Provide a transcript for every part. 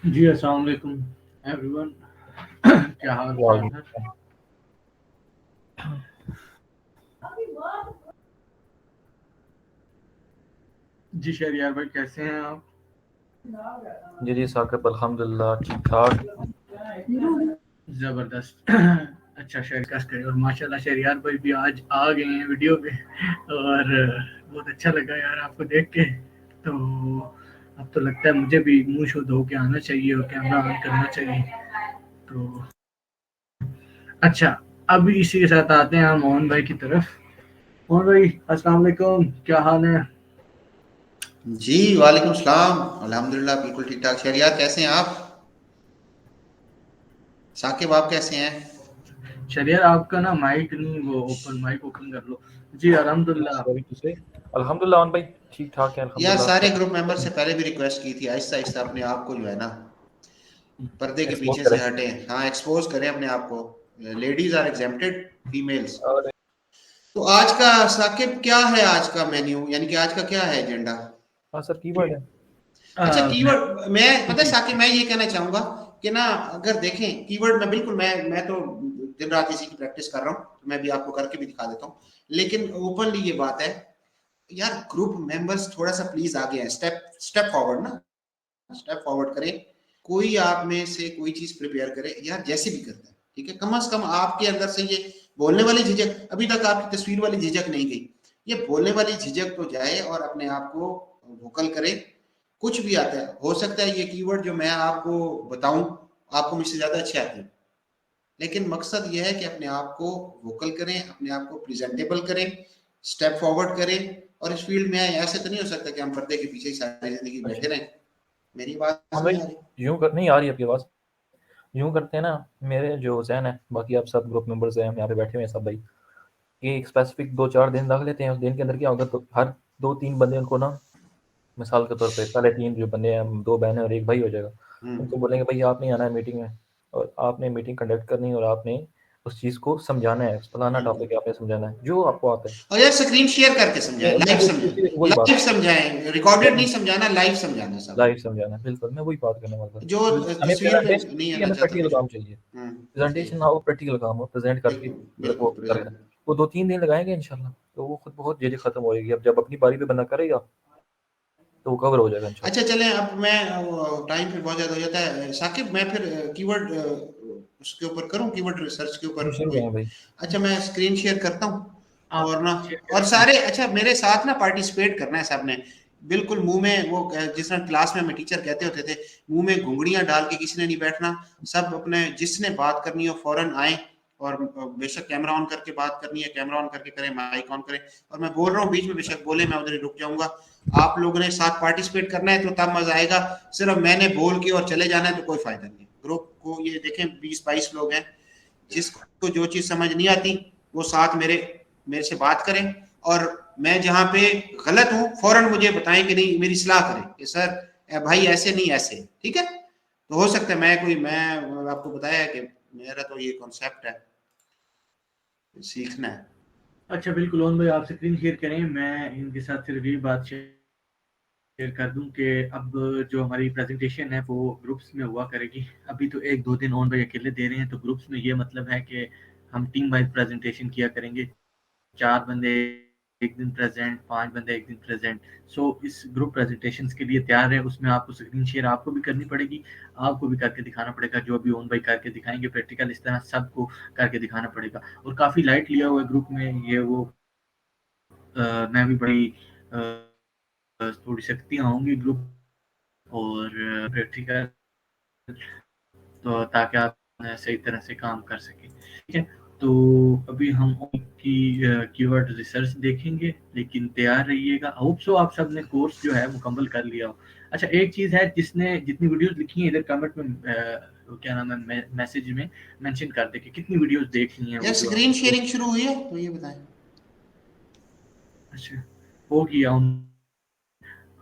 जी, अस्सलाम वालेकुम एवरीवन। क्या हाल चाल है? वालेकुम। जी शहरियार भाई, कैसे हैं आप? जी जी साकिब, अल्हम्दुलिल्लाह ठीक ठाक। ज़बरदस्त। अच्छा, शेरकस करें। और माशाल्लाह शहरियार भाई भी आज आ गए हैं वीडियो पे। और बहुत अच्छा लगा यार आपको देख के। तो अब तो लगता है मुझे भी मुंह शुद्ध होके आना चाहिए और कैमरा ऑन करना चाहिए। तो अच्छा, अभी इसी के साथ आते हैं हम मोहन भाई की तरफ। मोहन भाई, अस्सलाम वालेकुम, क्या हाल है? जी वालेकुम सलाम। अल्हम्दुलिल्लाह बिल्कुल ठीक ठाक। शहरियार कैसे हैं आप? साकिब आप कैसे हैं? शरियर, आपका ना माइक नहीं, वो ओपन माइक ओपन कर लो। जी अल्हम्दुलिल्लाह। सॉरी टू से, अल्हम्दुलिल्लाह भाई ठीक ठाक है, यार अल्हम्दुलिल्लाह सारे सब। ग्रुप मेंबर से पहले भी रिक्वेस्ट की थी, आहिस्ता आहिस्ता अपने आप को जो है ना पर्दे के एक्सपोज पीछे से करें। हटें। हाँ, एक्सपोज करें अपने आप को। Ladies are exempted, females. और तो आज का साकिब क्या है, आज का मेन्यू यानी कि आज का क्या है एजेंडा? हाँ सर, कीवर्ड कि है। अच्छा, अ, कीवर्ड मैं पता है जी साकिब, मैं ये कहना चाहूंगा कि ना, अगर देखें कीवर्ड में बिल्कुल मैं तो दिन रात इसी की प्रैक्टिस कर रहा हूँ, तो मैं भी आपको करके भी दिखा देता हूँ। लेकिन ओपनली ये बात है यार, ग्रुप मेंबर्स थोड़ा सा प्लीज आगे हैं, स्टेप स्टेप फॉरवर्ड ना, स्टेप फॉरवर्ड करें। कोई आप में से कोई चीज प्रिपेयर करे यार, जैसे भी करता है ठीक है, कम से कम आपके अंदर से ये बोलने वाली झिझक, अभी तक आपकी तस्वीर वाली झिझक नहीं गई, ये बोलने वाली झिझक तो जाए और अपने आप को वोकल करे। कुछ भी आता है, हो सकता है ये कीवर्ड जो मैं आपको बताऊं आपको मुझसे ज्यादा अच्छे आते हैं, लेकिन मकसद ये है कि अपने आप को वोकल करें, अपने आप को प्रेजेंटेबल करें, स्टेप फॉरवर्ड करें। और इस फील्ड में ऐसे तो नहीं हो सकता कि हम पर्दे के पीछे ही सारी जिंदगी बैठे अच्छा रहें। मेरी बात हाँ समझ भाई, आ रही? नहीं आ रही आपकी आवाज़। यूं करते हैं ना, मेरे जो हुसैन है, बाकी आप सब ग्रुप मेंबर्स हैं, हम यहाँ पे बैठे हुए हैं सब भाई। ये एक स्पेसिफिक 2-4 दिन रख लेते हैं। उस दिन के अंदर क्या होगा, तो हर 2-3 बंदे उनको ना, मिसाल के तौर पे पहले 3 जो बंदे हैं, 2 बहनें और 1 भाई हो जाएगा। हम्म। उनको बोलेंगे भाई आपने आना है मीटिंग में, और आपने मीटिंग कंडक्ट करनी है, और आपने उस चीज़ को समझाना है, फलाना टॉपिक आपने समझाना है जो आपको आता है। और यार स्क्रीन शेयर करके समझाएं, मैं लाइव समझाएं। वही बात लाइव समझाएं, रिकॉर्डेड नहीं समझाना, लाइव समझाना सब। लाइव समझाना है, बिल्कुल मैं वही बात करने वाला था। जो हमें तस्वीर में प्रेजेंटेशन नहीं चाहिए, आना हमें चाहता प्रैक्टिकल फिर। काम चाहिए। सही। प्रेजेंटेशन ना हो, प्रैक्टिकल काम हो, प्रेजेंट करके बिल्कुल मतलब वो बिल्कुल करेगा। प्रेजेंट। वो 2-3 दिन लगाएंगे इंशाल्लाह, तो वो खुद बहुत झिझक खत्म हो जाएगी। अब जब अपनी बारी पे बंदा करेगा तो वो कवर हो जाएगा अच्छा इंशाल्लाह। चलें, अब मैं टाइम फिर बहुत ज्यादा हो जाता है साकिब, मैं फिर कीवर्ड उसके ऊपर करूं, कीवर्ड रिसर्च के ऊपर शुरू कोई। करें भाई। अच्छा मैं स्क्रीन शेयर करता हूं। आप और ना, शेयर और करें। सारे अच्छा मेरे साथ ना पार्टिसिपेट करना है सबने। बिल्कुल मुंह में वो जिस तरह क्लास में हमें टीचर कहते होते थे, मुंह में घुंगड़ियां डाल के किसी ने नहीं बैठना। सब अपने जिसने बात करनी हो फौरन आए, और बेशक कैमरा ऑन करके बात करनी है कैमरा ऑन करके करें, माइक ऑन करें। और मैं बोल रहा हूँ बीच में बेशक बोले, मैं उधर ही रुक जाऊंगा। आप लोगों ने साथ पार्टिसिपेट करना है तो तब मजा आएगा। सिर्फ मैंने बोल के और चले जाना है तो कोई फायदा नहीं है। ग्रुप को ये देखें, 20-22 लोग हैं, जिसको जो चीज समझ नहीं आती वो साथ मेरे मेरे से बात करें। और मैं जहां पे गलत हूं फौरन मुझे बताएं कि नहीं, मेरी सलाह करें कि सर भाई ऐसे नहीं ऐसे, ठीक है। तो हो सकता है मैं आपको बताया है कि मेरा तो ये कॉन्सेप्ट है, सीखना है। अच्छा बिल्कुल मोहन भाई, आप स्क्रीन शेयर करें। मैं इनके साथ सिर्फ यही बात शेयर कर दूं कि अब जो हमारी प्रेजेंटेशन है वो ग्रुप्स में हुआ करेगी। अभी तो 1-2 दिन मोहन भाई अकेले दे रहे हैं, तो ग्रुप्स में ये मतलब है कि हम टीम वाइज प्रेजेंटेशन किया करेंगे। 4 बंदे एक दिन प्रेजेंट, 5 बंदे एक दिन प्रेजेंट। सो इस ग्रुप प्रेजेंटेशंस के लिए तैयार है। उसमें आपको स्क्रीन शेयर आपको भी करनी पड़ेगी, आपको भी करके दिखाना पड़ेगा। जो भी ओन भाई करके दिखाएंगे प्रैक्टिकल, इस तरह सबको करके दिखाना पड़ेगा। और काफ़ी लाइट लिया हुआ है ग्रुप में ये वो। मैं भी बड़ी थोड़ी शक्तियाँ होंगी ग्रुप और प्रैक्टिकल, तो ताकि आप सही तरह से काम कर सकें। ठीक है, तो अभी हम की कीवर्ड रिसर्च देखेंगे, लेकिन तैयार रहिएगा। होप सो आप सब ने कोर्स जो है मुकम्मल कर लिया हो। अच्छा, एक चीज़ है, जिसने जितनी वीडियोस लिखी हैं इधर कमेंट में क्या नाम है, मैसेज में मेंशन कर दे कि कितनी वीडियोस देखनी है, यार वो जो स्क्रीन हमको। शेयरिंग शुरू हुई है तो ये बताएं। अच्छा, हो गया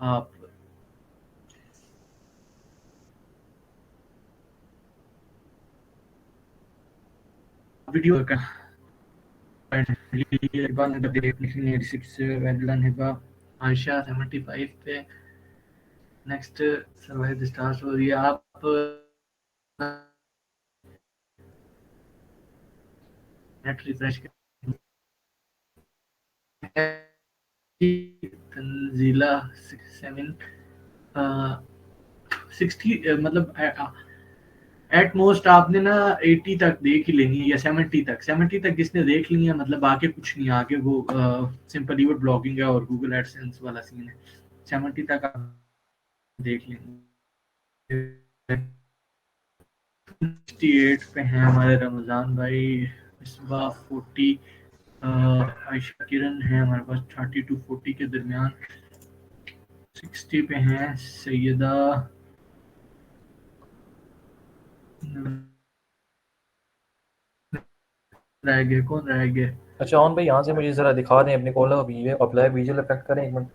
आप वीडियो का आयशा 75 पे। नेक्स्ट सर्वाइव द स्टार्स, और ये आप नेट रिफ्रेश तंजीला 60 मतलब एट मोस्ट आपने ना 80 तक देख ही लेनी है, या 70 तक जिसने देख ली है मतलब आगे कुछ नहीं, आगे वो सिंपल ईवट ब्लॉगिंग है और गूगल एडसेंस वाला सीन है। 70 तक आप देख लेंगे। 68 पे हैं हमारे रमजान भाई, मिसबा 40, आयशा किरण है हमारे पास 30 to 40 के दरमियान। 60 पे हैं सैयदा रह गए, कौन रह गए? अच्छा ऑन भाई यहाँ से मुझे ज़रा दिखा दें अपने कॉलर अभी अप्लाई विजुअल इफेक्ट करें एक मिनट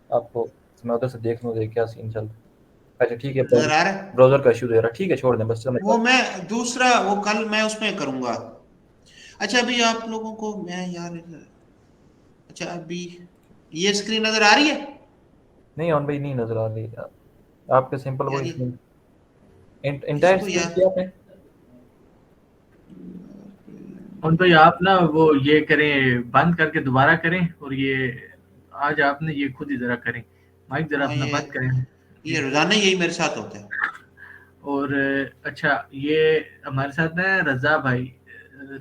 आपको, मैं उधर से देख लूँ देख क्या सीन चल रहा है। अच्छा ठीक है, नजर आ रहा है? ब्राउजर का इशू दे रहा है, ठीक है छोड़ दें बस समय वो मैं दूसरा वो कल मैं उसमें करूंगा। अच्छा अभी आप लोगों को मैं यार, अच्छा अभी ये स्क्रीन नजर आ रही है? नहीं ऑन भाई नहीं नजर आ रही यार, आपके सिंपल यार वही ये इंटायर इसको स्क्रीन यार किया आपने? ये और भाई आप ना वो ये करें, बंद करके दोबारा करें, और ये आज आपने ये खुद ही जरा करें, माइक जरा हाँ अपना बंद करें ये जी। रोजाना यही मेरे साथ होता है। और अच्छा ये हमारे साथ है रजा भाई।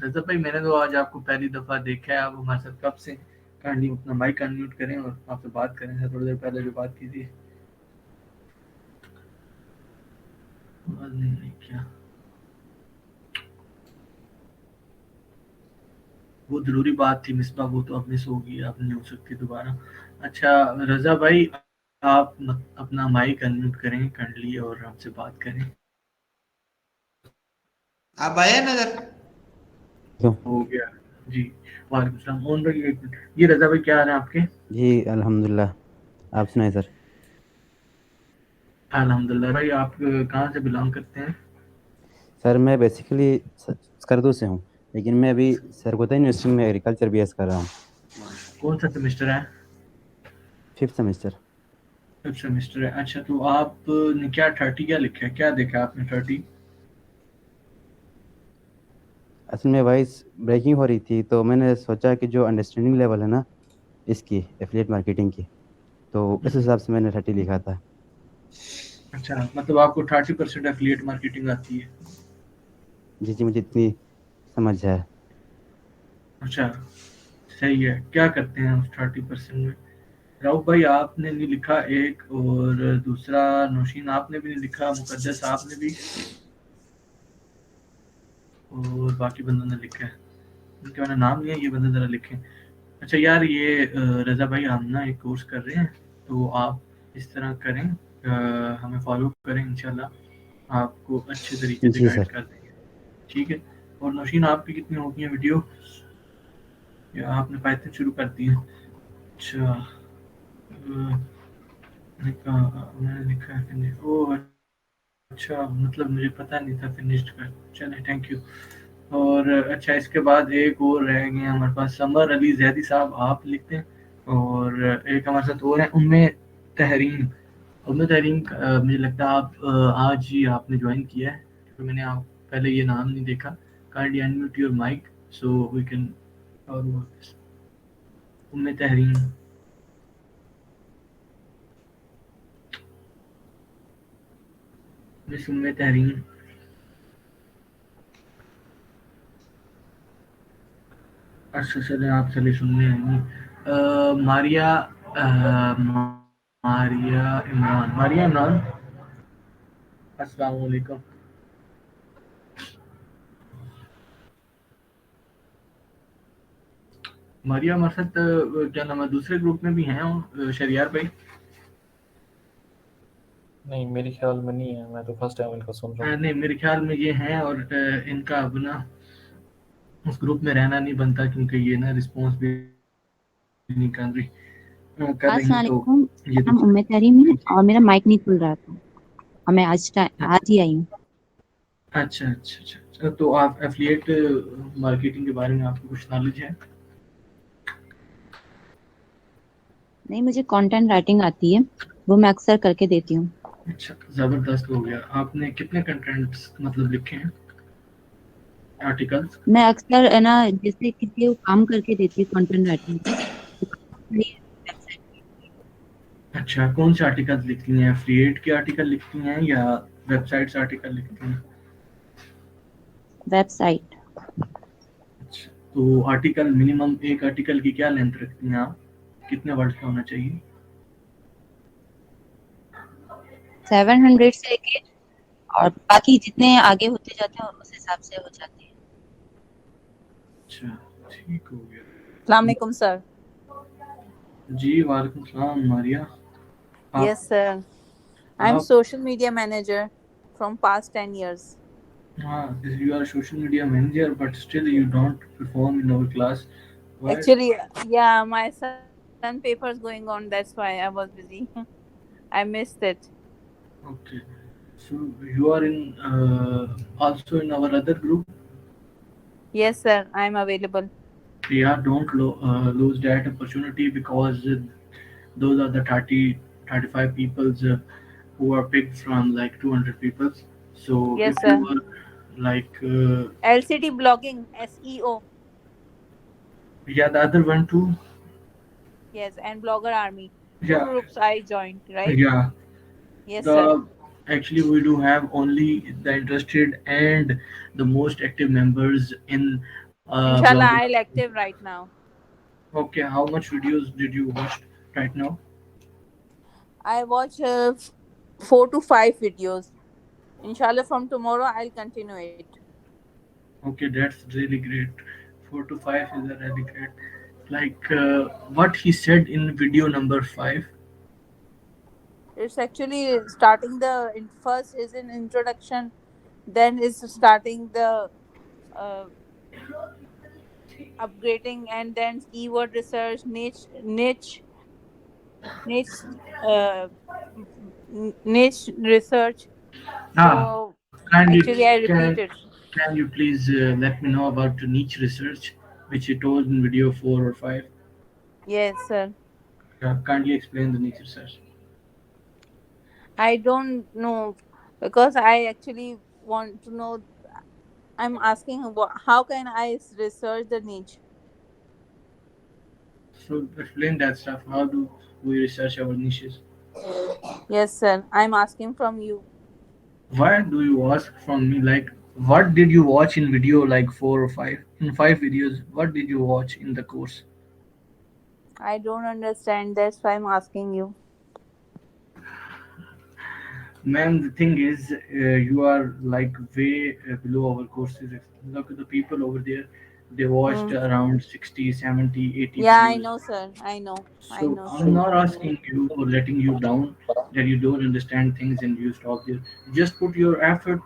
रजा भाई मैंने तो आज आपको पहली दफा देखा है, आप हमारे साथ कब से? काइंडली अपना माइक अनम्यूट करें और आपसे बात करें, थोड़ी देर पहले जो बात की थी। आवाज नहीं आई क्या? वो जरूरी बात थी मिसबा, वो तो अब मिस होगी, आप नहीं हो सकती दोबारा। अच्छा रजा भाई आप अपना माइक अनम्यूट करें काइंडली और हमसे बात करें। आप आए नजर? तो हो गया जी। वालेकुम सलाम। और भाई एक मिनट, ये रजा भाई क्या हाल है आपके? जी अल्हम्दुलिल्लाह, आप सुनाए सर। अल्हम्दुलिल्लाह। भाई आप कहाँ से बिलोंग करते हैं? सर मैं बेसिकली स्कर्दू से हूँ, लेकिन मैं अभी सरगोदा यूनिवर्सिटी में एग्रीकल्चर बीएस कर रहा हूँ, कौन सा सेमेस्टर है? 5th semester. फिफ्थ सेमेस्टर है। अच्छा तो आपने क्या 30 क्या लिखा है, क्या देखा आपने 30? असल में वॉइस ब्रेकिंग हो रही थी, तो मैंने सोचा कि जो अंडरस्टैंडिंग लेवल है ना इसकी एफिलिएट मार्केटिंग की, तो इस हिसाब से मैंने 30 लिखा था। अच्छा मतलब आपको 30% एफिलिएट मार्केटिंग आती है? जी जी, मुझे इतनी समझ है। अच्छा सही है। क्या करते हैं उस 30% में? राउफ भाई आपने नहीं लिखा एक, और दूसरा नौशीन आपने भी नहीं लिखा, मुकद्दस आपने भी, और बाकी बंदों ने लिखा है। उनके मैंने नाम लिया, ये बंदे जरा लिखें। अच्छा यार ये रजा भाई हम ना एक कोर्स कर रहे हैं, तो आप इस तरह करें, हमें फॉलो करें, इंशाल्लाह आपको अच्छे तरीके से जी गाइड सर। कर देंगे, ठीक है? और नौशीन आपकी कितनी हो गई है वीडियो, या आपने पाइथन शुरू कर दी है? अच्छा मैंने लिखा है finish। ओह अच्छा मतलब मुझे पता नहीं था फिनिश्ड का। चले थैंक यू। और अच्छा इसके बाद एक और रह गए हमारे पास, समर अली जैदी साहब आप लिखते हैं, और एक हमारे साथ और है उम्मे तहरीन। उम्मे तहरीन मुझे लगता है आप आज ही आपने ज्वाइन किया है, क्योंकि मैंने आप पहले ये नाम नहीं देखा। Kindly unmute your mic so we can और उम्मे तहरीन। मिस उम्मे तहरीन। अच्छा चले आप चले सुनने आएंगी। मारिया मारिया इमरान, मारिया इमरान अस्सलाम वालेकुम। मारिया हमारे साथ क्या नाम है दूसरे ग्रुप में भी हैं शरियार भाई? नहीं मेरे ख्याल में नहीं है, मैं तो फर्स्ट टाइम इनका सुन रहा हूँ। नहीं मेरे ख्याल में ये हैं, और इनका अब ना उस ग्रुप में रहना नहीं बनता, क्योंकि ये ना रिस्पॉन्स भी नहीं कर रही हैं, तो अस्सलामुअलैकुम। ये नाम दूसरे। उम्मे तहरीन है और मेरा माइक नहीं खुल रहा था और मैं आज ही आई हूँ। अच्छा अच्छा अच्छा अच्छा, तो आप एफिलिएट मार्केटिंग के बारे में आपको कुछ नॉलेज है? नहीं मुझे कंटेंट राइटिंग आती है वो मैं अक्सर करके देती हूँ। अच्छा, जबरदस्त हो गया। आपने कितने कंटेंट्स मतलब लिखे हैं, आर्टिकल्स? मैं अक्सर है ना, जैसे किसी को काम करके देती हूँ कंटेंट राइटिंग का, तो वेबसाइट अच्छा, कौन से आर्टिकल्स लिखती हैं? एफिलिएट के आर्टिकल लिखती हैं या वेबसाइट्स आर्टिकल लिखती हैं? वेबसाइट अच्छा, तो आर्टिकल मिनिमम, एक आर्टिकल की क्या लेंथ रखती हैं आप? कितने वर्ड का होना चाहिए? 700 से लेके, और बाकी जितने आगे होते जाते हैं उस हिसाब से हो जाती है। अच्छा, ठीक हो गया। Assalamualaikum, sir. जी, वालेकुम सलाम मारिया। आप Yes, sir. I'm आप social media manager from past 10 years. हाँ, you are a social media manager, but still you don't perform in our class. Why? Actually, yeah, my son papers going on. That's why I was busy. I missed it. Okay. So you are in also in our other group. Yes, sir. I'm available. Yeah, don't lose that opportunity, because those are the 30, 35 peoples who are picked from like 200 people. So Yes, if sir. you are like LCT blogging, SEO. yeah, the other one too. Yes, and Blogger Army. Two Yeah, groups I joined, right? yeah. Yes, sir. The actually we do have only the interested and the most active members in Inshallah, blogger. I'll active right now. Okay, how much videos did you watch right now? I watch 4 to 5 videos. Inshallah, from tomorrow, I'll continue it. Okay, that's really great. 4 to 5 is a really great. Like what he said in video number 5. It's actually starting first is an introduction, then is starting the uh, upgrading, and then keyword research, niche, uh, niche research. Ah, So kindly actually, I can repeated. can you please let me know about the niche research which you told in video 4 or 5? Yes, sir. Kindly explain the niche research. I don't know because I actually want to know. I'm asking how can I research the niche? So explain that stuff. How do we research our niches? Yes, sir. I'm asking from you. Why do you ask from me? Like, what did you watch in video like 4 or 5? In 5 videos, what did you watch in the course? I don't understand. That's why I'm asking you. Man, the thing is, you are like way below our courses. Look at the people over there. They watched Hmm. around 60, 70, 80 Yeah, I videos. know, sir. I know. I So know, I'm sir. not asking you or letting you down that you don't understand things and you stop there. Just put your effort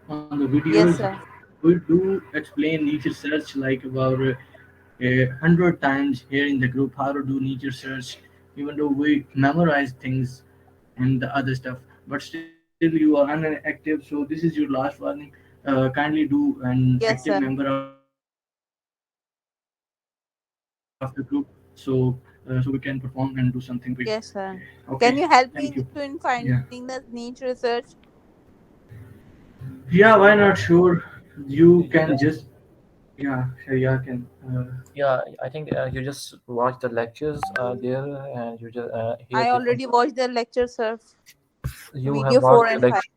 on the videos. Yes, sir. We do explain niche search like about 100 times here in the group how to do niche search, even though we memorize things and the other stuff, but still you are unactive. So this is your last warning. Kindly do an active Yes, member sir. of the group, so we can perform and do something big. Yes, sir. Okay, Can you thank help you. me in Yeah, finding the niche research? yeah, why not? Sure, you can just, yeah, Sharia can Yeah, I think you just watch the lectures there, and you just hear I different. already watched the lecture, sir. You have Video 4 watched the and 5. lecture.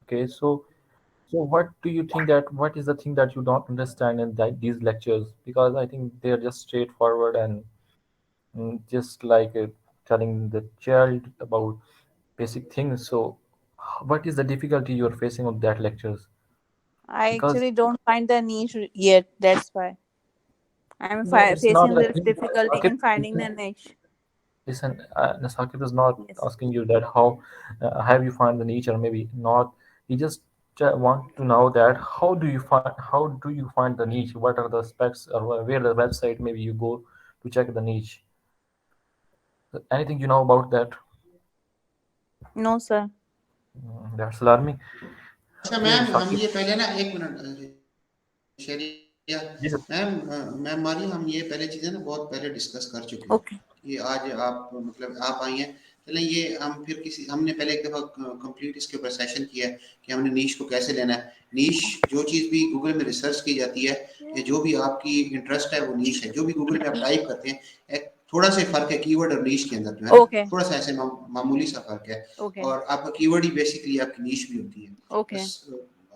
Okay, so what do you think that what is the thing that you don't understand in these lectures? Because I think they're just straightforward and just like telling the child about basic things. So, what is the difficulty you're facing with that lectures? I Because actually don't find the niche yet. That's why I'm no, it's not facing like this difficulty in finding the niche. listen, Nasakib is not Yes. asking you that how have you found the niche or maybe not. He just want to know that how do you find the niche? What are the specs or where the website maybe you go to check the niche? Anything you know about that? No, sir. That's alarming. अच्छा Okay, ma'am, हम Shakib. ये पहले ना एक minute शेरिया Yes, sir. Ma'am, ma'am मारी, हम ये पहले चीजें ना बहुत पहले डिस्कस कर चुके हैं। Okay. ये आज आप मतलब आप आई हैं चलें ये हम फिर हमने पहले एक दफ़ा कंप्लीट इसके ऊपर सेशन किया है कि हमने नीश को कैसे लेना है। नीश जो चीज़ भी गूगल में रिसर्च की जाती है या जो भी आपकी इंटरेस्ट है वो नीश है। जो भी गूगल में आप टाइप करते हैं एक थोड़ा सा फर्क है कीवर्ड और नीश के अंदर जो है Okay. थोड़ा सा ऐसे मामूली सा फर्क है। Okay. और आपका कीवर्ड ही बेसिकली आपकी नीश भी होती है। Okay.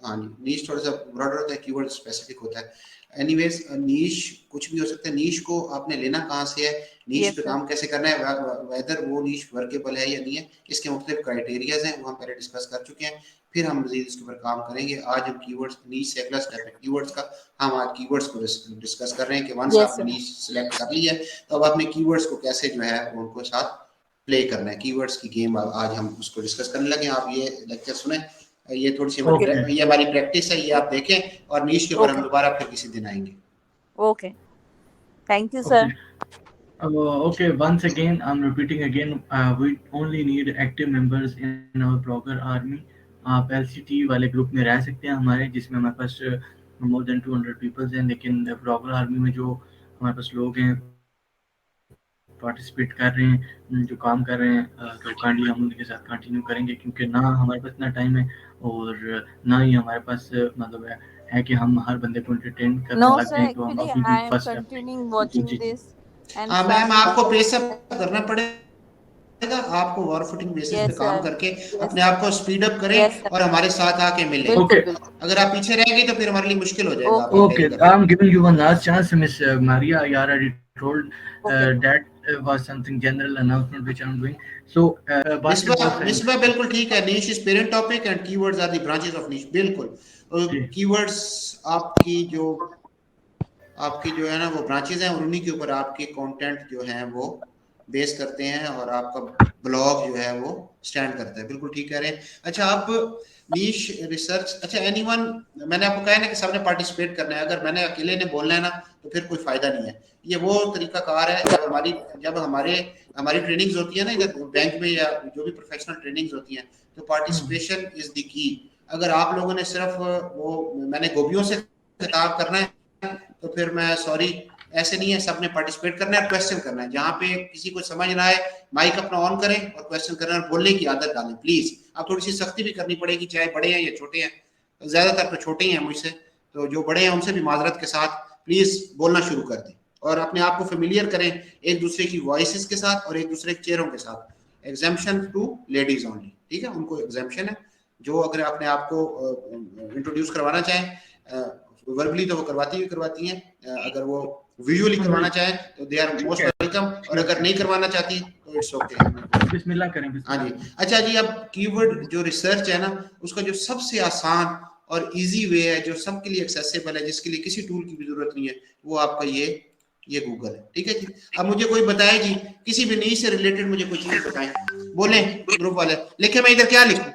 हाँ जी, नीश थोड़ा सा ब्रॉडर होता है, कीवर्ड स्पेसिफिक होता है। एनीवेज नीश कुछ भी हो सकता है। नीश को आपने लेना कहाँ से है, नीश Yes, पे sir. काम कैसे करना है, वेदर वो नीश वर्केबल है या नहीं है, इसके मुख्तलिफ क्राइटेरियाज हैं वो हम पहले डिस्कस कर चुके हैं। फिर हम मजीद इसके ऊपर काम करेंगे। आज हम कीवर्ड्स नीश से अगला स्टेप है कीवर्ड्स का। हम आज कीवर्ड्स को डिस्कस कर रहे हैं कि वंस Yes, आपने sir. नीश सिलेक्ट कर ली है तो अब आपने कीवर्ड्स को कैसे जो है उनको साथ प्ले करना है। कीवर्ड्स की गेम आज हम उसको डिस्कस करने लगे। आप ये लेक्चर सुने, ये थोड़ी सी Okay. ये हमारी प्रैक्टिस है, ये आप देखें और नीश के ऊपर हम Okay. दोबारा फिर किसी दिन आएंगे। Okay. Thank you, sir. Okay, once again, I'm repeating again, we only need active members in our blogger army. आप LCT वाले ग्रुप में रह सकते हैं हमारे, जिसमें हमारे पास more than 200 people हैं, लेकिन ब्लॉगर आर्मी में जो हमारे पास लोग हैं पार्टिसिपेट कर रहे हैं, जो काम कर रहे हैं, तो काइंडली हम उनके साथ कंटिन्यू करेंगे, क्योंकि ना हमारे पास इतना टाइम है और ना ही हमारे पास मतलब है कि हम हर बंदे को एंटरटेन करने No, लग sir. जाएं। तो हम Actually, अभी भी I am first continuing watching जी this and हाँ मैम, some. आपको पेस अप करना पड़ेगा। आपको वॉर फुटिंग बेसिस पे Yes, काम sir. करके Yes, अपने sir. आप को स्पीड अप करें Yes, sir. और हमारे साथ आके मिलें। बिल्कुल Okay. बिल्कुल. अगर आप पीछे रह गई तो फिर हमारे लिए मुश्किल हो जाएगा। Okay. आपको Okay, carry करना। I'm giving you one last chance, Miss Maria. You already told Okay. that was something general announcement which I'm doing. So, Misbah बिल्कुल ठीक है। Niche is parent topic and keywords are the branches of niche. बिल्कुल keywords आपकी जो है ना वो branches हैं और उन्हीं के ऊपर आपके कंटेंट जो है वो बेस करते हैं और आपका ब्लॉग जो है वो स्टैंड करता है। बिल्कुल ठीक कह रहे हैं। अच्छा, आप नीश रिसर्च, अच्छा एनीवन, मैंने आपको कहा है ना कि सबने पार्टिसिपेट करना है। अगर मैंने अकेले ने बोलना है ना तो फिर कोई फायदा नहीं है। ये वो तरीका कार है जब हमारी ट्रेनिंग्स होती है ना इधर बैंक में या जो भी प्रोफेशनल ट्रेनिंग्स होती हैं, तो पार्टिसिपेशन इज द की। अगर आप लोगों ने सिर्फ वो मैंने गोभियों से खिताब करना है तो फिर मैं सॉरी, ऐसे नहीं है। सबने पार्टिसिपेट करना है, क्वेश्चन करना है। जहाँ पे किसी को समझ ना आए माइक अपना ऑन करें और क्वेश्चन करना और बोलने की आदत डालें प्लीज। अब थोड़ी सी सख्ती भी करनी पड़ेगी, चाहे बड़े हैं या छोटे हैं। ज्यादातर तो छोटे ही हैं मुझसे, तो जो बड़े हैं उनसे भी माजरत के साथ प्लीज बोलना शुरू कर दें और अपने आप को फेमिलियर करें एक दूसरे की वॉइसेस के साथ और एक दूसरे के चेहरों के साथ। एग्जाम्पशन टू लेडीज ओनली, ठीक है, उनको एग्जाम्पशन है। जो अगर अपने आप को इंट्रोड्यूस करवाना चाहें वर्बली तो वो करवाती हैं। अगर वो विजुअली करवाना चाहें तो दे आर मोस्ट वेलकम, और अगर नहीं करवाना चाहती तो इट्स ओके। बिस्मिल्लाह करें। हाँ जी। अच्छा जी, अब कीवर्ड जो रिसर्च है ना उसका जो सबसे आसान और इजी वे है, जो सबके लिए एक्सेसिबल है, जिसके लिए किसी टूल की भी जरूरत नहीं है, वो आपका ये गूगल है। ठीक है जी। अब मुझे कोई बताए जी, किसी भी नीश से रिलेटेड मुझे कोई चीज बताएं, बोले ग्रुप वाले। लिखे, मैं इधर क्या लिखूं,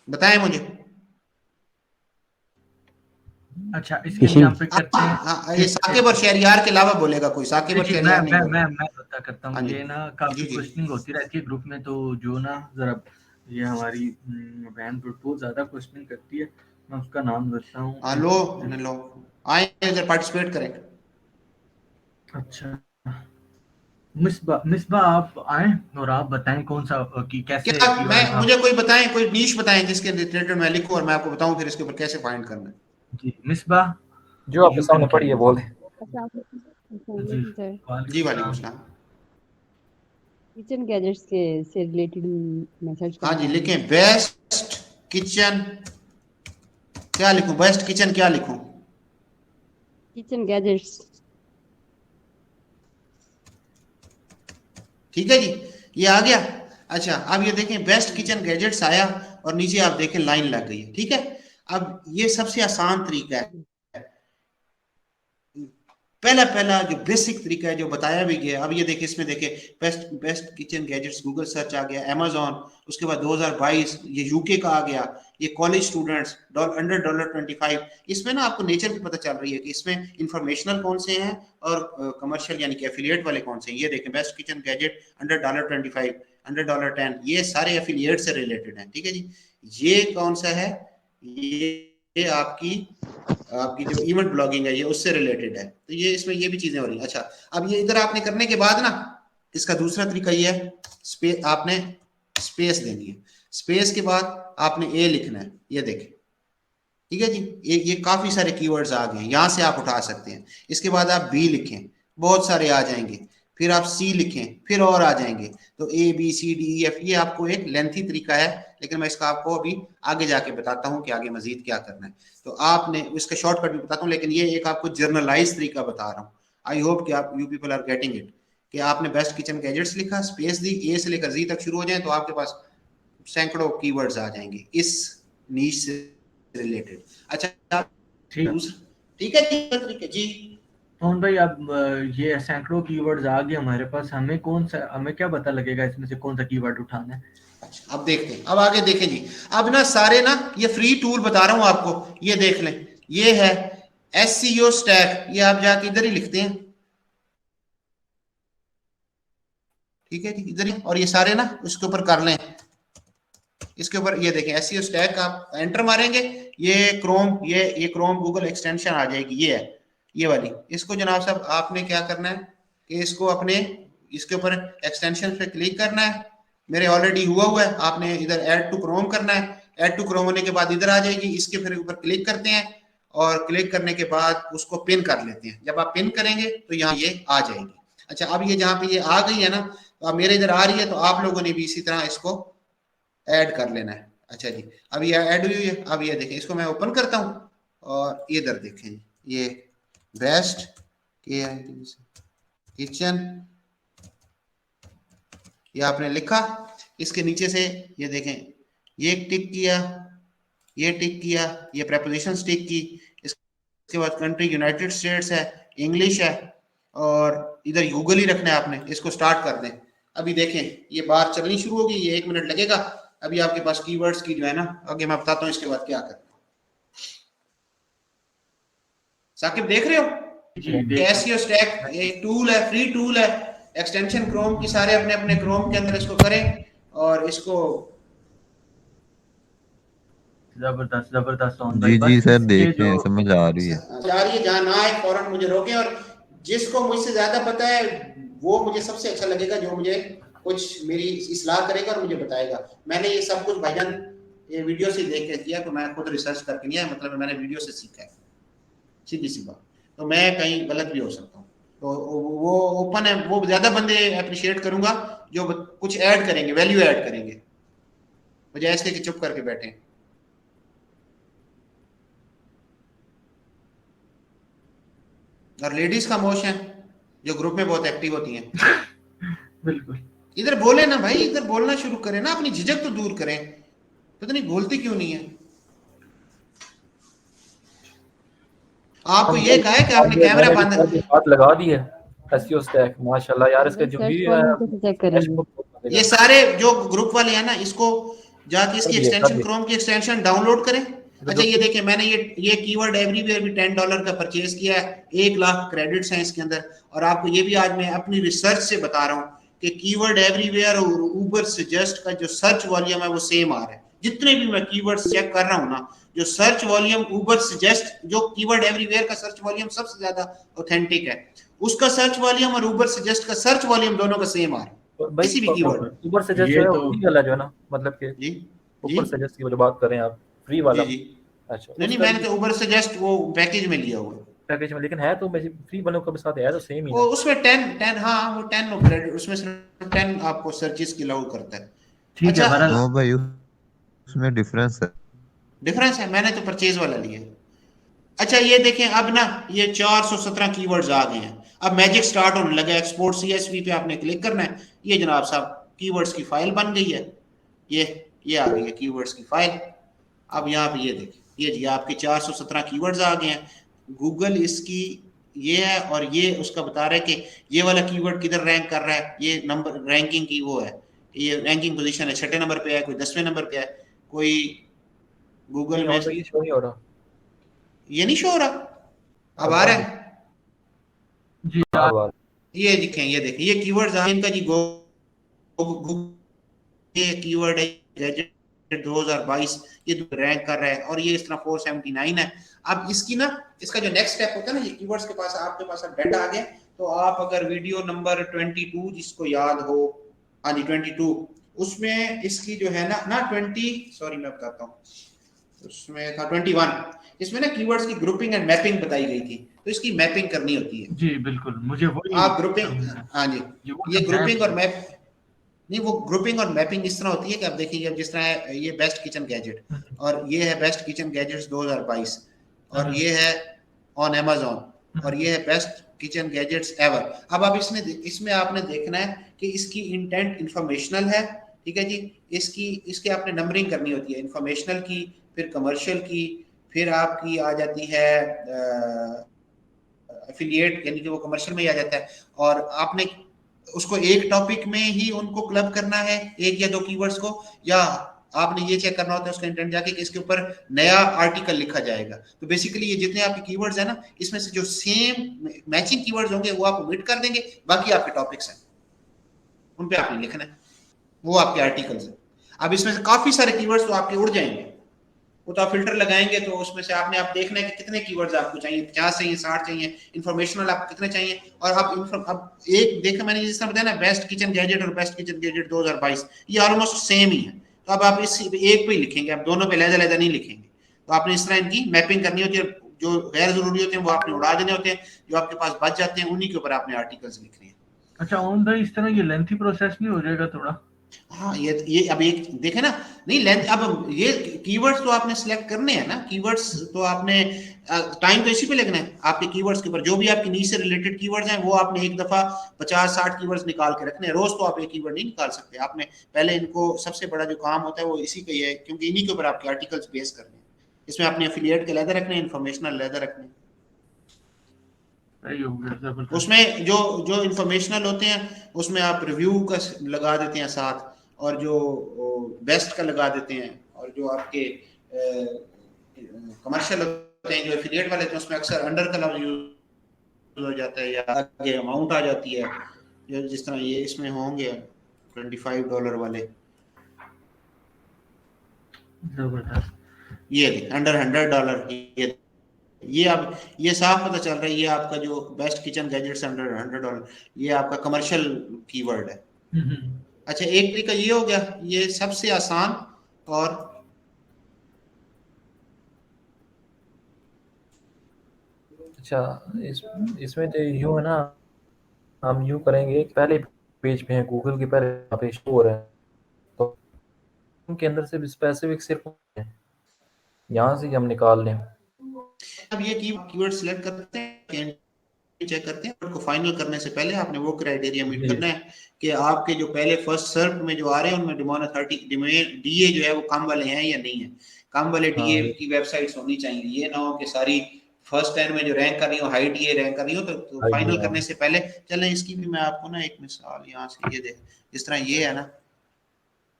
बताएं मुझे। अच्छा, इसके लिए हम पे करते हैं। हाँ, ये साकिब और शहरियार के अलावा बोलेगा कोई? साकिब और शहरियार नहीं बोलेगा। मैं बता करता हूँ। ये ना काफी क्वेश्चनिंग होती रहती है ग्रुप में, तो जो ना जरा ये हमारी बहन बहुत ज्यादा क्वेश्चनिंग करती है, मैं उसका नाम रखता हूँ। लो आए इधर पार्टिसिपेट करें। अच्छा, मिसबा आप आए और आप बताएं कौन सा कि कैसे मुझे कोई बताएं, कोई नीश बताएं जिसके रिलेटेड मैं लिखूं और मैं आपको बताऊं फिर इसके ऊपर कैसे फाइंड करना है। जी मिसबा, जो आपके सामने पड़ी है बोल। जी वालेकुम सलाम। किचन गैजेट्स से रिलेटेड मैसेज। हाँ जी, लिखें बेस्ट किचन, क्या लिखूं? बेस्ट किचन क्या लिखूं? Kitchen gadgets. ठीक है जी, ये आ गया। अच्छा, अब ये देखें बेस्ट किचन गैजेट्स आया और नीचे आप देखें लाइन लग गई है। ठीक है, अब ये सबसे आसान तरीका है, पहला जो बेसिक तरीका है जो बताया भी गया। अब ये देखिए, इसमें देखिए best kitchen gadgets, Google search आ गया, अमेजॉन, उसके बाद 2022 ये यूके का आ गया, ये कॉलेज स्टूडेंट्स अंडर $25। इसमें ना आपको नेचर भी पता चल रही है कि इसमें इंफॉर्मेशनल कौन से हैं और कमर्शियल यानी कि एफिलिएट वाले कौन से हैं। ये देखें best kitchen gadget under $25, under $10, ये सारे एफिलिएट से रिलेटेड हैं। ठीक है जी। ये कौन सा है? ये आपकी जो इवेंट ब्लॉगिंग है ये उससे रिलेटेड है, तो ये इसमें ये भी चीजें हो रही हैं। अच्छा, अब ये इधर आपने करने के बाद ना इसका दूसरा तरीका ये है, आपने स्पेस देनी है, स्पेस के बाद आपने ए लिखना है, ये देखें, ठीक है जी। ये काफी सारे कीवर्ड्स आ गए हैं, यहां से आप उठा सकते हैं। इसके बाद आप बी लिखें, बहुत सारे आ जाएंगे, फिर आप सी लिखें, फिर और आ जाएंगे। तो A B C D E F, ये आपको एक लेंथी तरीका है, लेकिन मैं इसका आपको अभी आगे जाके बताता हूँ कि आगे मजीद क्या करना है। तो आपने इसका शॉर्टकट भी बताता हूँ, लेकिन ये एक आपको जर्नलाइज तरीका बता रहा हूँ। आई होप कि आप you people are getting it, कि आपने बेस्ट किचन गैजेट्स लिखा, स्पेस दी, ए से लेकर जी तक शुरू हो जाए, तो आपके पास सैकड़ों कीवर्ड्स आ जाएंगे इस नीश से रिलेटेड। अच्छा ठीक है जी। मोहन भाई, अब ये सैकड़ों कीवर्ड्स आ गए हमारे पास, हमें क्या पता लगेगा इसमें से कौन सा कीवर्ड उठाना है? अच्छा, अब देखते हैं, अब आगे देखें जी। अब ना सारे ना ये फ्री टूल बता रहा हूं आपको, ये देख लें, ये है SEO स्टैक, ये आप जाके इधर ही लिखते हैं, ठीक है जी, इधर ही, और ये सारे ना उसके ऊपर कर लें, इसके ऊपर ये देखें SEO स्टैक, आप एंटर मारेंगे, ये क्रोम, ये क्रोम गूगल एक्सटेंशन आ जाएगी, ये है ये वाली। इसको जनाब साहब आपने क्या करना है कि इसको अपने इसके ऊपर एक्सटेंशन पे क्लिक करना है, मेरे ऑलरेडी हुआ है, आपने इधर ऐड टू क्रोम करना है, ऐड टू क्रोम होने के बाद इधर आ जाएगी, इसके फिर ऊपर क्लिक करते हैं, और क्लिक करने के बाद उसको पिन कर लेते हैं। जब आप पिन करेंगे तो यहाँ ये आ जाएगी। अच्छा, अब ये जहाँ पे ये आ गई है ना, तो अब मेरे इधर आ रही है, तो आप लोगों ने भी इसी तरह इसको ऐड कर लेना है। अच्छा जी, अब ये ऐड हुई है, अब ये देखें, इसको मैं ओपन करता हूँ और इधर देखें, ये बेस्ट किचन, ये आपने लिखा, इसके नीचे से ये देखें, ये टिक किया, ये टिक किया, ये प्रेपोजिशंस टिक की, इसके बाद कंट्री यूनाइटेड स्टेट्स है, इंग्लिश है, और इधर गूगल ही रखना है आपने। इसको स्टार्ट कर दें, अभी देखें ये बार चलनी शुरू होगी, ये 1 मिनट लगेगा। अभी आपके पास कीवर्ड्स की जो है ना, आगे मैं बताता हूँ इसके बाद क्या करना। साकिब देख रहे हो, SEO स्टैक ये टूल है, फ्री टूल है, एक्सटेंशन क्रोम की, सारे अपने अपने क्रोम के अंदर इसको करें और इसको जबरदस्त। जी सर, देख रहे हैं, समझ आ रही है, जहाँ ना आए फौरन मुझे रोकें, और जिसको मुझसे ज्यादा पता है वो मुझे सबसे अच्छा लगेगा, जो मुझे कुछ मेरी इस्लाह करेगा और मुझे बताएगा। मैंने ये सब कुछ भाईजान ये वीडियो से देख के किया, तो मैं खुद रिसर्च करके नहीं आया, मतलब मैंने वीडियो से सीखा है, सीधी सी बात। तो मैं कहीं गलत भी हो सकता हूँ, तो वो ओपन है, वो ज्यादा बंदे अप्रिशिएट करूंगा जो कुछ ऐड करेंगे, वैल्यू ऐड करेंगे, मुझे ऐसे कि चुप करके बैठे। और लेडीज का मोश है जो ग्रुप में बहुत एक्टिव होती हैं। बिल्कुल, इधर बोले ना भाई, इधर बोलना शुरू करें ना, अपनी झिझक तो दूर करें, पता नहीं बोलती क्यों नहीं है। आपको ये कहा है कि आपने कैमरा बंद बात लगा दी है। SEO स्टैक माशाल्लाह यार, इसके जो भी चेक करेंगे। ये सारे जो ग्रुप वाले हैं ना, इसको जाके इसकी एक्सटेंशन, क्रोम की एक्सटेंशन डाउनलोड करें। अच्छा, ये देखिए, मैंने ये कीवर्ड एवरीवेयर भी $10 का परचेज किया है, 1 लाख क्रेडिट्स हैं इसके अंदर। और आपको ये भी आज मैं अपनी रिसर्च से बता रहा हूँ कि कीवर्ड एवरीवेयर और उबर सजेस्ट का जो सर्च वॉल्यूम है वो सेम आ रहा है। जितने भी मैं कीवर्ड्स चेक कर रहा हूँ ना, जो सर्च वॉल्यूम उबर सजेस्ट, जो कीवर्ड एवरीवेयर का सर्च वॉल्यूम सबसे ज्यादा ऑथेंटिक है, उसका सर्च वॉल्यूम और उबर सजेस्ट का सर्च वॉल्यूम दोनों का सेम आ रहा है, किसी भी कीवर्ड। उबर सजेस्ट है फ्री वाला जो है ना, मतलब कि जी उबर सजेस्ट की जो बात कर रहे हैं आप, फ्री वाला। जी। अच्छा, नहीं, मैंने तो उबर सजेस्ट वो पैकेज में लिया हुआ, पैकेज में, लेकिन है तो फ्री वालों के साथ है तो सेम ही वो उसमें 10 हाँ, वो 10 क्रेडिट, उसमें सिर्फ 10 आपको सर्चेस की अलाउ करता है। ठीक है। हाँ भाई, उसमें डिफरेंस है, मैंने तो परचेज वाला लिया। अच्छा, ये देखें, अब ना ये 417 कीवर्ड्स आ गए हैं। अब मैजिक स्टार्ट होने लगा, एक्सपोर्ट CSV पे आपने क्लिक करना है। ये जनाब साहब कीवर्ड्स की फाइल बन गई है, ये आ गई है कीवर्ड्स की फाइल। अब यहाँ पे ये देखिए, ये जी आपके 417 कीवर्ड्स आ गए हैं। गूगल इसकी ये है, और ये उसका बता रहा है कि ये वाला कीवर्ड किधर रैंक कर रहा है, ये नंबर रैंकिंग की वो है, ये रैंकिंग पोजीशन है, 6 नंबर पे है, कोई 10वें नंबर पे है, कोई गूगल में ये शो नहीं हो रहा, ये नहीं शो हो रहा। अब आ रहा है जी, ये दिखें, ये देखें, ये कीवर्ड्स हैं इनका जी। ये कीवर्ड है गैजेट 2022, ये रैंक कर रहा है, और ये इस तरह 479 है। अब इसकी ना, इसका जो नेक्स्ट स्टेप होता है ना, ये कीवर्ड्स के पास आपके पास डाटा आ गया, तो आप अगर वीडियो नंबर 22 जिसको याद हो, हाँ जी 22, उसमें इसकी जो है ना 20, सॉरी मैं बताता हूँ, उसमें था 21, इसमें ना कीवर्ड्स की ग्रुपिंग एंड मैपिंग बताई गई थी, तो इसकी मैपिंग करनी होती है जी बिल्कुल, मुझे वही आप ग्रुपिंग, समझना है। हाँ जी वो ये तो ग्रुपिंग और मैं मैप नहीं, वो ग्रुपिंग और मैपिंग इस तरह होती है कि आप देखिए अब जिस तरह है ये बेस्ट किचन गैजेट और ये है बेस्ट किचन गैजेट्स 2022 और ये है ऑन अमेजोन और ये है बेस्ट किचन गैजेट्स एवर। अब आप इसमें आपने देखना है कि इसकी इंटेंट इंफॉर्मेशनल है, ठीक है जी, इसके आपने नंबरिंग करनी होती है, इंफॉर्मेशनल की, फिर कमर्शियल की, फिर आपकी आ जाती है एफिलिएट, यानी कि वो कमर्शियल में ही आ जाता है, और आपने उसको एक टॉपिक में ही उनको क्लब करना है, एक या दो कीवर्ड्स को, या आपने ये चेक करना होता है उसका इंटेंट जाके कि इसके ऊपर नया आर्टिकल लिखा जाएगा। तो बेसिकली ये जितने आपके कीवर्ड्स है ना, इसमें से जो सेम मैचिंग कीवर्ड्स होंगे वो आप ओमिट कर देंगे, बाकी आपके टॉपिक्स हैं उन पे आपने लिखना है, वो आपके आर्टिकल्स हैं। अब इसमें से काफी सारे कीवर्ड्स तो आपके उड़ जाएंगे, वो तो आप फिल्टर लगाएंगे तो उसमें से आपने आप देखना है कि कितने कीवर्ड्स आपको चाहिए, 50 चाहिए, 60 चाहिए, इन्फॉर्मेशनल आपको कितने चाहिए, और अब एक देखा मैंने जिस तरह बताया ना बेस्ट किचन गैजेट और बेस्ट किचन गैजेट 2022 ये ऑलमोस्ट सेम ही है, तो अब आप इस एक पे ही लिखेंगे, आप दोनों पे लहदा नहीं लिखेंगे। तो आपने इस तरह इनकी मैपिंग करनी होती है, जो गैर जरूरी होते हैं वो आपने उड़ा देने होते हैं, जो आपके पास बच जाते हैं उन्हीं के ऊपर आपने आर्टिकल्स लिखने हैं। अच्छा ओम भाई, इस तरह ये लेंथी प्रोसेस नहीं हो जाएगा थोड़ा? हाँ ये अब एक देखे ना, नहीं लेंथ, अब ये कीवर्ड्स तो आपने सिलेक्ट करने हैं ना, कीवर्ड्स तो आपने टाइम तो इसी पे लगना है, आपके कीवर्ड्स के ऊपर जो भी आपकी नीड से रिलेटेड कीवर्ड्स हैं वो आपने एक दफा 50-60 कीवर्ड्स निकाल के रखने हैं, रोज तो आप एक कीवर्ड नहीं निकाल सकते, आपने पहले इनको, सबसे बड़ा जो काम होता है वो इसी का ही है, क्योंकि इन्हीं के ऊपर आपके आर्टिकल्स बेस करने हैं, इसमें आपने एफिलिएट के लहदा रखने हैं, इन्फॉर्मेशनल लहदा रखने हैं। उसमें जो इन्फॉर्मेशनल होते हैं उसमें आप रिव्यू का लगा देते हैं साथ, और जो बेस्ट का लगा देते हैं, और जो आपके कमर्शियल होते हैं, जो एफिलिएट वाले होते हैं, उसमें अक्सर अंडर का लफ्ज यूज हो जाता है या आगे अमाउंट आ जाती है, जो जिस तरह ये इसमें होंगे $25 वाले, ये अंडर $100, ये अब ये साफ पता चल रहा है, ये आपका जो बेस्ट किचन गैजेट्स अंडर $100 ये आपका कमर्शियल कीवर्ड है। अच्छा एक तरीका ये हो गया, ये सबसे आसान, और अच्छा इसमें तो यूं है ना, हम यूं करेंगे, पहले पेज पे है गूगल के, पहले यहाँ पे शो हो रहा है, तो उनके अंदर से स्पेसिफिक सिर्फ यहाँ से हम निकाल लें। अब ये कीवर्ड सिलेक्ट करते हैं, चेक करते हैं, को फाइनल करने से पहले आपने वो क्राइटेरिया मीट करना है कि आपके जो पहले फर्स्ट सर्व में जो आ रहे हैं उनमें डिमोन अथॉरिटी डीए जो है वो कम वाले हैं या नहीं है, कम वाले डीए की वेबसाइट्स होनी चाहिए, ये ना हो कि सारी फर्स्ट 10 में जो रैंक कर रही हो हाई डीए रैंक कर रही हो, तो फाइनल करने से पहले चलें इसकी भी मैं आपको ना एक मिसाल यहाँ से ये देख, जिस तरह ये है ना,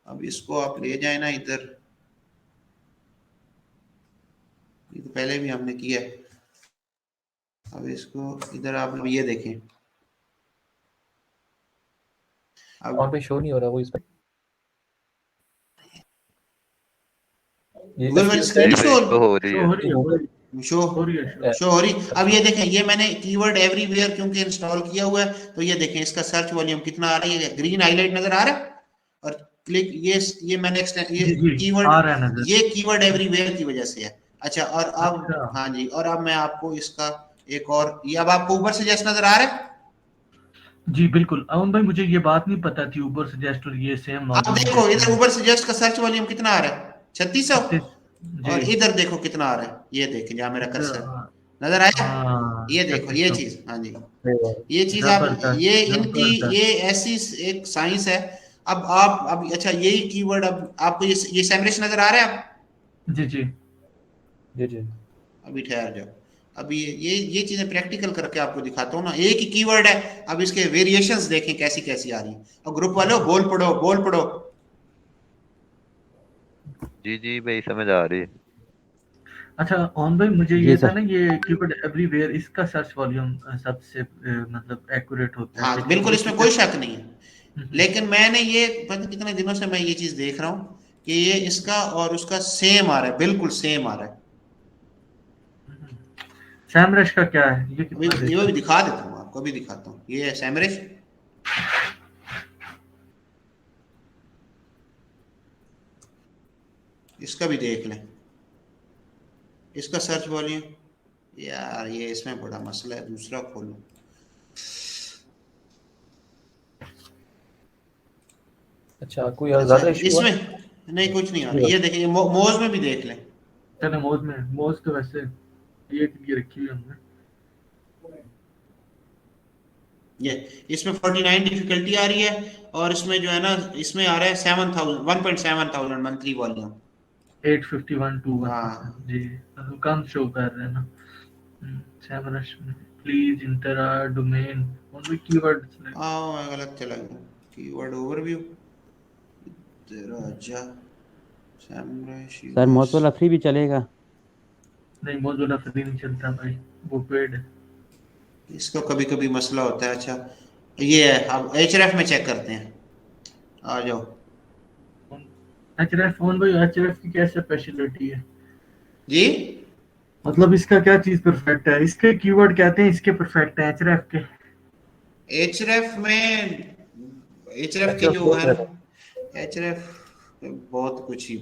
अब इसको आप ले जाए ना इधर, ये तो पहले भी हमने किया है, अब इसको इधर आप ये देखें, अब वहाँ पे शो नहीं हो रहा वो, इस पे गूगल वाली स्क्रीन शो हो रही है, शो हो रही। अब ये देखें, ये मैंने कीवर्ड एवरीवेयर क्योंकि इंस्टॉल किया हुआ है, तो ये देखें इसका सर्च वॉल्यूम कितना आ रहा है, ग्रीन हाईलाइट नजर आ रहा है, और क्लिक ये मैंने ये कीवर्ड एवरीवेयर की वजह से है। अच्छा और अब हाँ जी, और अब मैं आपको इसका एक और, ये अब आपको ऊबर सजेस्ट नजर आ रहा है? जी बिल्कुल अरुण भाई, मुझे ये बात नहीं पता थी, ऊबर सजेस्ट और ये सेम। आप देखो इधर ऊबर सजेस्ट का सर्च वॉल्यूम कितना आ रहा है, 3600, और इधर देखो कितना आ रहा है, ये देखिए जहाँ मेरा कर्सर नजर आया, ये देखो ये चीज, हाँ जी ये चीज आप, ये इनकी ये ऐसी एक साइंस है। अब आप अब अच्छा यही कीवर्ड, अब आपको ये सैमरेश नजर आ रहा है आप? जी जी जी जी, अभी ठहर जाओ, अभी ये चीजें प्रैक्टिकल करके आपको दिखाता हूँ ना, एक ही कीवर्ड है, अब इसके वेरिएशंस देखें कैसी कैसी आ रही है, और ग्रुप वालों बोल पड़ो। जी जी भाई समझ आ रही है। अच्छा ओम भाई, मुझे ये था ना, ये कीवर्ड एवरीवेयर, इसका सर्च वॉल्यूम सबसे मतलब एक्यूरेट होता है? हाँ बिल्कुल, इसमें कोई शक नहीं है, लेकिन मैंने ये पता कितने दिनों से मैं ये चीज देख रहा हूँ कि ये इसका और उसका सेम आ रहा है, बिल्कुल सेम आ रहा है। सैमरश का क्या है ये भी दिखा देता हूँ आपको, आपको, अभी दिखाता हूँ। ये है सैमरिश, इसका भी देख लें, इसका सर्च वॉल्यूम। यार ये इसमें बड़ा मसला है, दूसरा खोलूं। अच्छा कोई अच्छा ज्यादा इशू है? इसमें नहीं, कुछ नहीं आ रहा। ये देखिए मोज में भी देख लें। चलो मोज तो वैसे ये रखी हुई हमने। ये इसमें 49 डिफिकल्टी आ रही है, और इसमें जो है ना, इसमें आ रहा है 1.7 थाउजेंड मंथली वॉल्यूम। 851 टू 1 हाँ जी, तो कम शो कर रहे हैं ना। Semrush please enter our domain only keyword select. मैं गलत चला गया। कीवर्ड ओवरव्यू, तेरा जा सैमरश सर मोज़िला फ्री भी चलेगा? नहीं, मोज़िला फ्री नहीं चलता भाई, वो पेड है। इसको कभी कभी मसला होता है। अच्छा ये है, अब एचआरएफ में चेक करते हैं, आ जाओ। एचआरएफ फोन भाई, एचआरएफ की क्या स्पेशलिटी है जी मतलब इसका क्या चीज परफेक्ट है? इसके कीवर्ड कहते हैं इसके परफेक्ट है एचआरएफ के। एचआरएफ में, एचआरएफ के जो है, एचआरएफ बहुत कुछ ही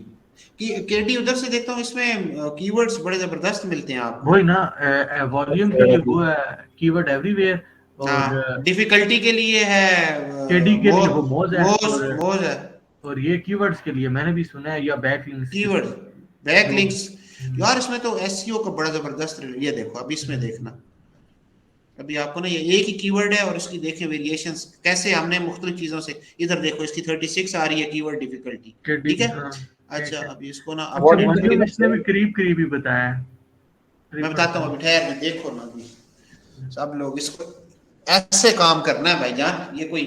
केडी उधर से देखता हूँ, इसमें कीवर्ड्स बड़े जबरदस्त मिलते हैं आपको। वही ना, वॉल्यूम के लिए वो है कीवर्ड एवरीवेयर, और हाँ डिफिकल्टी के लिए है केडी के लिए वो मोज है, मोज है, और ये कीवर्ड्स के लिए मैंने भी सुना है, या बैकलिंक्स कीवर्ड बैकलिंक्स। यार इसमें तो एसईओ का बड़ा जबरदस्त। ये देखो अब इसमें देखना, अभी आपको ना ये एक ही कीवर्ड है और इसकी देखें वेरिएशंस कैसे हमने मुख्तलिफ चीजों से। इधर देखो इसकी 36 आ रही है कीवर्ड डिफिकल्टी, ठीक है। अच्छा अभी इसको ना वॉल्यूम इसने भी करीब ही बताया है। मैं बताता हूँ, अभी ठहर में देखो ना, अभी सब लोग इसको ऐसे काम करना है भाईजान। ये कोई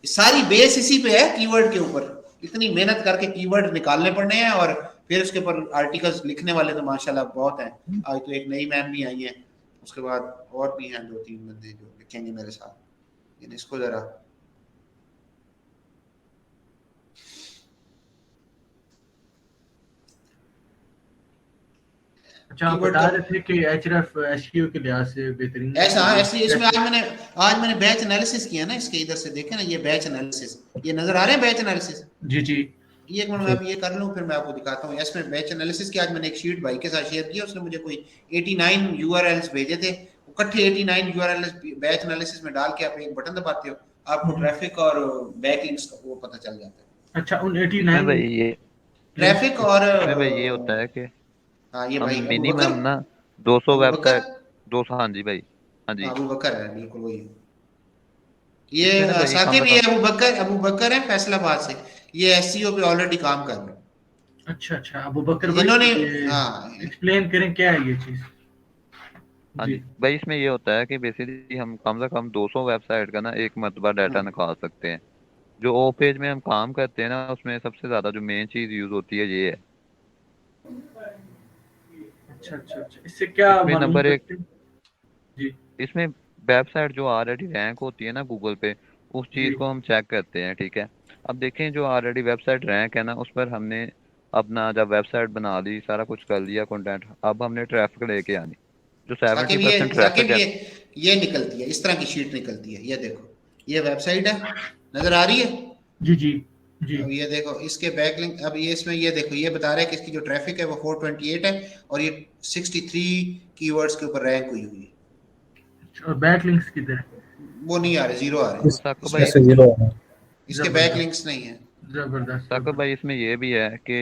सारी बेस इसी पे है, कीवर्ड के ऊपर इतनी मेहनत करके कीवर्ड निकालने पड़ने हैं, और फिर उसके ऊपर आर्टिकल्स लिखने वाले तो माशाल्लाह बहुत हैं। आज तो एक नई मैम भी आई है, उसके बाद और भी हैं 2-3 बंदे जो लिखेंगे मेरे साथ। लेकिन इसको जरा अच्छा, आप बता रहे थे कि एचआरएफ एसक्यू के लिहाज से बेहतरीन ऐसा ऐसे इसमें आज मैंने बैच एनालिसिस किया ना इसके। इधर से देखें ना, ये बैच एनालिसिस, ये नजर आ रहे हैं बैच एनालिसिस। जी जी, ये एक मिनट मैं अब ये कर लूं, फिर मैं आपको दिखाता हूँ। इसमें बैच एनालिसिस की आज मैंने एक शीट भाई के साथ शेयर की, उसने मुझे कोई 89 यूआरएल्स भेजे थे, इकट्ठे 89 यूआरएल्स बैच एनालिसिस में डाल के आप एक बटन दबाते हो, आपको ट्रैफिक और बैकलिंक्स का वो पता चल जाता है। अच्छा उन 89 भाई ये ट्रैफिक और भाई ये होता है कि हाँ ये हम भाई मिनिमम ना 200 अबू बकर, वेबसाइट 200, हाँ जी भाई, हाँ जी। अबू बकर है बिल्कुल वही। ये इसमें ना भाई साकिब, कम ये से कम अबू बकर है फैसलाबाद से, ये एसईओ पे ऑलरेडी काम कर रहे हैं। अच्छा अबू बकर भाई, इन्होंने एक्सप्लेन करें क्या है ये चीज। हाँ जी भाई, इसमें ये होता है कि बेसिकली हम कम से कम 200 वेबसाइट का ना एक मरतबा डाटा निकाल सकते हैं। जो ओ पेज में हम काम करते हैं ना, उसमें सबसे ज्यादा जो मेन चीज यूज होती है ये है। अच्छा, इससे क्या इसमें मालूम नंबर एक, करते हैं? जी इसमें वेबसाइट जो ऑलरेडी रैंक होती है ना गूगल पे, उस चीज जी को हम चेक करते हैं, ठीक है। अब देखें जो ऑलरेडी वेबसाइट रैंक है ना, उस पर हमने अपना जब वेबसाइट बना ली, सारा कुछ कर लिया कंटेंट, अब हमने ट्रैफिक लेके आनी। जो 70% ट्रैफिक है, ये निकलती है, इस तरह की शीट निकलती है। ये देखो ये वेबसाइट है, नजर आ रही है? जी जी जी। अब ये देखो इसके बैकलिंक, अब ये इसमें ये देखो ये बता रहा है कि इसकी जो ट्रैफिक है वो 428 है, और ये 63 कीवर्ड्स के ऊपर रैंक हुई हुई है। और बैकलिंक्स किधर है? वो नहीं आ रहे, जीरो आ रहे साकिब भाई, हैं, इसके बैकलिंक्स नहीं है। जबरदस्त। भाई इसमें ये भी है कि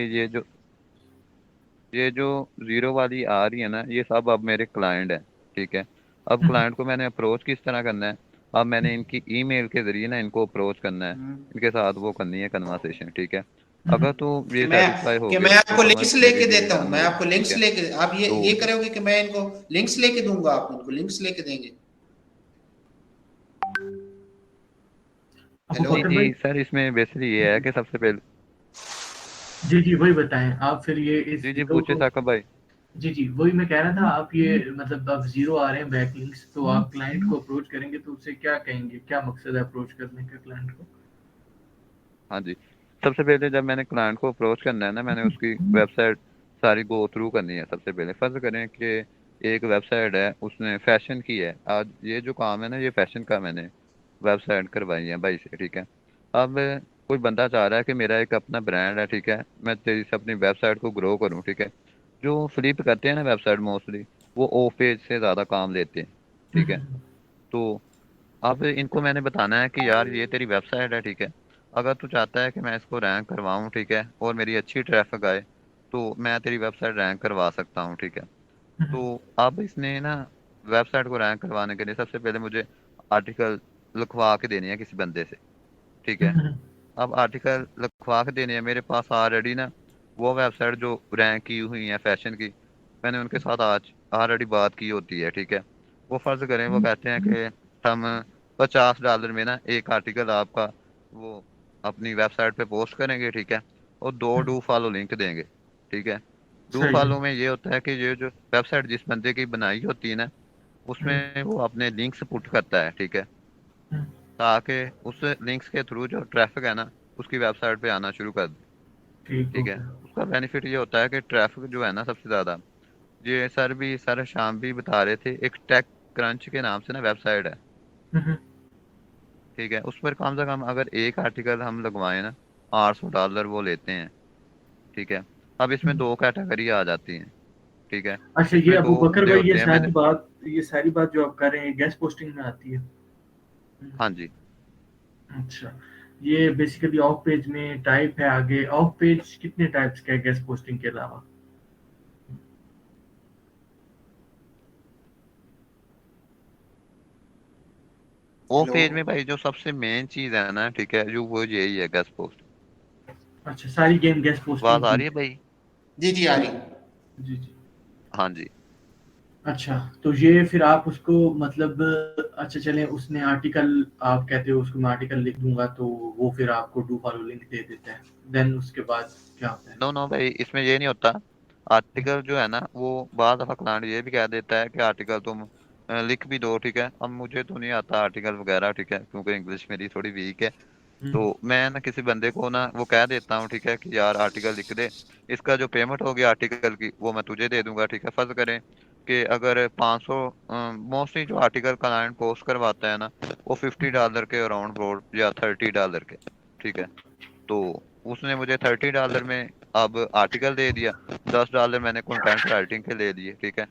ये जो जीरो वाली आ रही है ना, ये सब अब मेरे क्लाइंट है, ठीक है। अब क्लाइंट को मैंने अप्रोच किस तरह करना है, अब मैंने इनकी ईमेल के जरिए ना इनको अप्रोच करना है, इनके साथ वो करनी है कन्वर्सेशन, ठीक है। अगर तो ये सेटिस्फाई हो कि गया मैं आपको तो लिंक्स समझ लेके मेरी देता हूँ, डन मैं होगी, आपको ठीक लिंक्स है। लेके, आप ये तो करोगे कि मैं इनको लिंक्स लेके दूंगा, आप इनको लिंक्स लेके देंगे। जी जी सर, इसमें बेसिकली ये है कि सबसे पहले जी वही बताएं आप फिर ये इस जी पूछे साकिब भाई। जी वही मैं कह रहा था। आप ये मतलब अब जीरो आ रहे हैं बैकलिंक्स, तो आप क्लाइंट को अप्रोच करेंगे तो उससे क्या कहेंगे, क्या मकसद है अप्रोच करने का क्लाइंट को? हाँ जी, सबसे पहले जब मैंने क्लाइंट को अप्रोच करना है ना, मैंने उसकी वेबसाइट सारी गो थ्रू करनी है। सबसे पहले फर्ज करें कि एक वेबसाइट है उसने फैशन की है। आज ये जो काम है ना, ये फैशन का मैंने वेबसाइट करवाई है भाई से, ठीक है। अब कोई बंदा चाह रहा है कि मेरा एक अपना ब्रांड है, ठीक है, मैं तेरी से अपनी वेबसाइट को ग्रो करूँ, ठीक है। जो फ्लिप करते हैं ना वेबसाइट मोस्टली, वो ऑफ पेज से ज़्यादा काम लेते हैं, ठीक है। तो अब इनको मैंने बताना है कि यार ये तेरी वेबसाइट है, ठीक है, अगर तू चाहता है कि मैं इसको रैंक करवाऊँ, ठीक है, और मेरी अच्छी ट्रैफिक आए, तो मैं तेरी वेबसाइट रैंक करवा सकता हूँ, ठीक है। तो अब इसने ना वेबसाइट को रैंक करवाने के लिए सबसे पहले मुझे आर्टिकल लिखवा के देनी है किसी बंदे से, ठीक है। अब आर्टिकल लिखवा के देने हैं, मेरे पास ऑलरेडी ना वो वेबसाइट जो रैंक की हुई है फैशन की, मैंने उनके साथ आज ऑलरेडी बात की होती है, ठीक है। वो फर्ज करें वो कहते हैं कि हम $50 में ना एक आर्टिकल आपका वो अपनी वेबसाइट पे पोस्ट करेंगे, ठीक है, और 2 डू फॉलो लिंक देंगे, ठीक है। डू सही है। फॉलो में ये होता है कि ये जो वेबसाइट जिस बंदे की बनाई होती है ना, उसमें वो अपने लिंक्स पुट करता है, ठीक है, ताकि उस लिंक्स के थ्रू जो ट्रैफिक है ना उसकी वेबसाइट पे आना शुरू कर दे, ठीक हो ठीक है। गया। उसका बेनिफिट ये होता है कि ट्रैफिक जो है ना सबसे ज़्यादा, ये सर शाम भी बता रहे थे, एक टेक क्रंच के नाम से ना वेबसाइट है, ठीक है। उस पर कम से कम अगर एक आर्टिकल हम लगवाएं ना, $800 वो लेते हैं, ठीक है। अब इसमें 2 कैटेगरी आ जाती हैं, ठीक है। अच्छा, ये इसमें अबू 2 बकर बंदे भाई, होते हैं मैंने। ये सारी बात जो आप कर रहे हैं गेस्ट पोस्टिंग में आती है? हाँ जी। अच्छा, ये बेसिकली ऑफ पेज में टाइप है। आगे ऑफ पेज कितने टाइप्स का है गेस्ट पोस्टिंग के अलावा? वो हेलो। पेज में भाई जो सबसे मेन चीज है ना, ठीक है, जो वो यही है गेस्ट पोस्ट। अच्छा, सारी गेम गेस्ट आवाज पोस्टिंग आ की रही है है। भाई? जी जी आ रही। जी जी। हाँ जी। अच्छा, तो ये फिर आप उसको मतलब, अच्छा चलें, उसने आर्टिकल, आप कहते हो उसको मैं आर्टिकल लिख दूंगा तो वो फिर आपको डू फॉलो लिंक दे देता है, देन उसके बाद क्या होता है? नो नो भाई, इसमें ये नहीं होता। आर्टिकल जो है ना, वो बाद दफा क्लाइंट ये भी कह देता है कि आर्टिकल तुम लिख भी दो, ठीक है। अब मुझे तो नहीं आता आर्टिकल वगैरह, ठीक है, क्योंकि इंग्लिश मेरी थोड़ी वीक है। तो हम्म, मैं ना किसी बंदे को ना वो कह देता हूँ, ठीक है, कि यार आर्टिकल लिख दे, इसका जो पेमेंट होगी आर्टिकल की वो मैं तुझे दे दूंगा, ठीक है। फर्ज करें कि अगर 500 मोस्टली जो आर्टिकल क्लाइंट पोस्ट करवाता है ना, वो $50 के अराउंड या $30 के, ठीक है। तो उसने मुझे $30 में अब आर्टिकल दे दिया, $10 मैंने कंटेंट राइटिंग के ले लिए, ठीक है।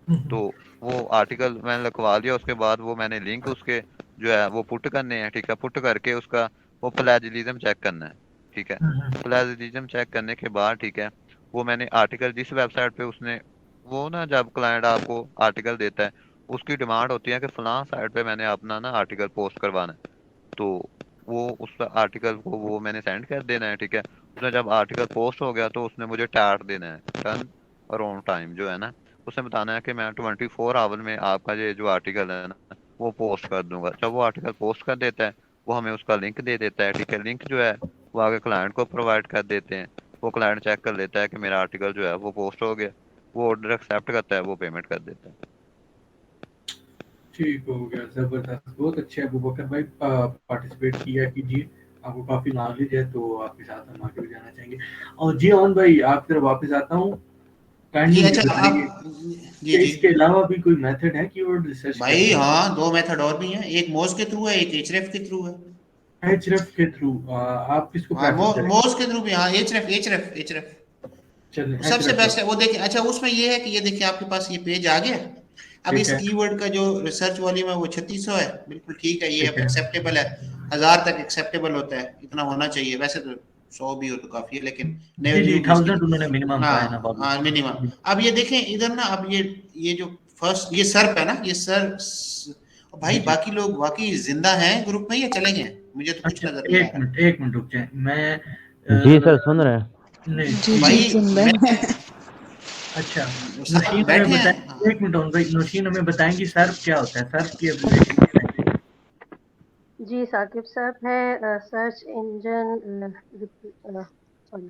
तो वो आर्टिकल मैंने लिखवा लिया, उसके बाद वो मैंने लिंक उसके जो है वो पुट करने हैं, ठीक है। पुट करके उसका वो प्लेजरिज्म चेक करना है, ठीक है। प्लेजरिज्म चेक करने के बाद, ठीक है, वो मैंने आर्टिकल जिस वेबसाइट पे उसने वो ना, जब क्लाइंट आपको आर्टिकल देता है, उसकी डिमांड होती है कि फलां साइट पे मैंने अपना ना आर्टिकल पोस्ट करवाना है, तो वो उस आर्टिकल को वो मैंने सेंड कर देना है, ठीक है। उसने जब आर्टिकल पोस्ट हो गया तो उसने मुझे टैग देना है, टर्न अराउंड टाइम जो है ना, उसने बताना है कि मैं 24 आवर में आपका ये जो आर्टिकल है ना वो पोस्ट कर दूंगा। जब वो आर्टिकल पोस्ट कर देता है, वो हमें उसका लिंक दे देता है, ठीक है। लिंक जो है वो आगे क्लाइंट को प्रोवाइड कर देते हैं। वो क्लाइंट चेक कर लेता है कि मेरा आर्टिकल जो है वो पोस्ट हो गया, वो ऑर्डर एक्सेप्ट करता है, वो पेमेंट कर देता है। ठीक हो गया, जबरदस्त, बहुत अच्छे अबू बकर भाई, पार्टिसिपेट किया कीजिए, आपको काफी नॉलेज है तो आपके साथ हम आगे भी जाना चाहेंगे। और जी ऑन भाई, आप तरफ वापस आता हूँ, जी काइंडली मुझे अच्छा बताइए आप जी कि जी इसके अलावा भी कोई मेथड है कीवर्ड रिसर्च भाई, करने का? हाँ 2 मेथड और भी हैं, एक मोज के थ्रू है, एक एचरेफ के थ्रू है। एचरेफ के थ्रू आप किसको हाँ प्रेफर करेंगे? मोज के थ्रू भी, हाँ एचरेफ एचरेफ एचरेफ चलें वो सबसे एचरेफ। बेस्ट है। वो देखिए, अच्छा उसमें ये है कि ये देखिए आपके पास ये पेज आ गया। अब ठीक इस है, कीवर्ड का जो रिसर्च वॉल्यूम है वो 3600 है, बिल्कुल ठीक है, ये ठीक अब है। एक्सेप्टेबल है। 1000 तक एक्सेप्टेबल होता है, इतना होना चाहिए, वैसे तो 100 भी हो तो काफी है, लेकिन जी जी, न्यूबीज के 1000 उन्होंने लिए। मिनिमम कहा है ना हाँ बाबू। हाँ मिनिमम। अब ये देखें इधर ना, अब ये जो फर्स्ट ये सर्प है ना, ये भाई जी जी। बाकी लोग वाकई जिंदा हैं ग्रुप में या चले गए? मुझे तो कुछ अच्छा, नजर नहीं आ रहा। एक मिनट रुक जाए, मैं जी सर, सुन रहे हैं। नहीं जी तो जी भाई जिंदा मैं है। अच्छा, साथ नौशीन हमें बैठे हैं, बताएं, हाँ। एक मिनट ऑन भाई, नौशीन हमें बताएंगी सर्फ क्या होता है, सर्फ की एब्रिविएशन क्या है? जी साकिब साहब है search engine sorry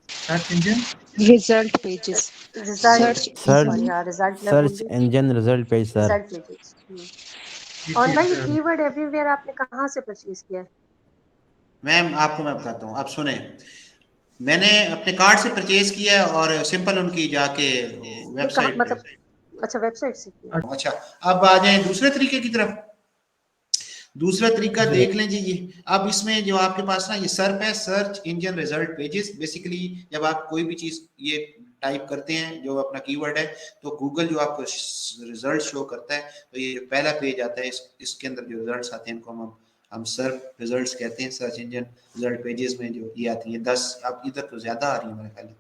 search engine. Result pages, result, search sir, sorry engine. हाँ रिजल्ट मैं भूल सर्च गई, engine result page sir. Result pages. और भाई ये कीवर्ड एवरीवेयर आपने कहाँ से परचेज किया है? मैम आपको मैं बताता हूँ, आप सुने। मैंने अपने कार्ड से परचेज किया और सिंपल उनकी जाके ये कहाँ वेबसाइट पे। मतलब अच्छा, वेबसाइट से किया। अच्छा, अब आ जाए दूसरे तरीके की तरफ। दूसरा तरीका जी। देख लें जी ये। अब इसमें जो आपके पास ना ये सर्प है, search engine result pages. Basically जब आप कोई भी चीज ये टाइप करते हैं जो अपना कीवर्ड है, तो गूगल जो आपको रिजल्ट शो करता है, तो ये जो पहला पेज आता है इसके अंदर जो रिजल्ट्स आते हैं इनको हम सर्प रिजल्ट्स कहते हैं। सर्च इंजन रिजल्ट पेजेस में जो ये आती है 10, अब इधर तो ज्यादा आ रही है मेरे ख्याल में,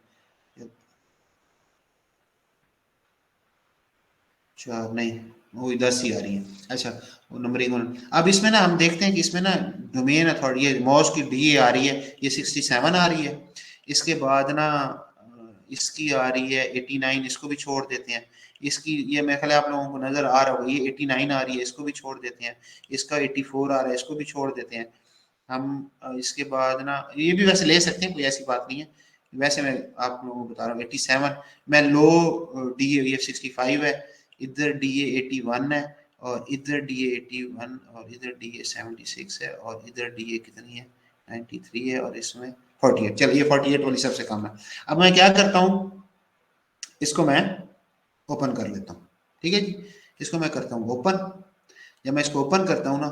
4 नहीं, वो 10 ही आ रही है। अच्छा, वो नंबरिंग। अब इसमें ना हम देखते हैं कि इसमें ना डोमेन अथॉरिटी, ये मॉस की डीए आ रही है, ये 67 आ रही है। इसके बाद ना इसकी आ रही है 89, इसको भी छोड़ देते हैं। इसकी ये मेरे ख्याल आप लोगों को नजर आ रहा होगा, ये 89 आ रही है, इसको भी छोड़ देते हैं। इसका 84 आ रहा है, इसको भी छोड़ देते हैं हम। इसके बाद ना ये भी वैसे ले सकते हैं, कोई ऐसी बात नहीं है। वैसे मैं आप लोगों को बता रहा हूँ 87, मैं लो डीए ये 65 है, इधर डीए 81 है, और इधर डीए 81, और इधर डीए 76 है, और इधर डीए कितनी है 93 है, और इसमें 48। चलिए 48 वाली सबसे कम है। अब मैं क्या करता हूँ, इसको मैं ओपन कर लेता हूँ। ठीक है जी, इसको मैं करता हूँ ओपन। जब मैं इसको ओपन करता हूँ ना,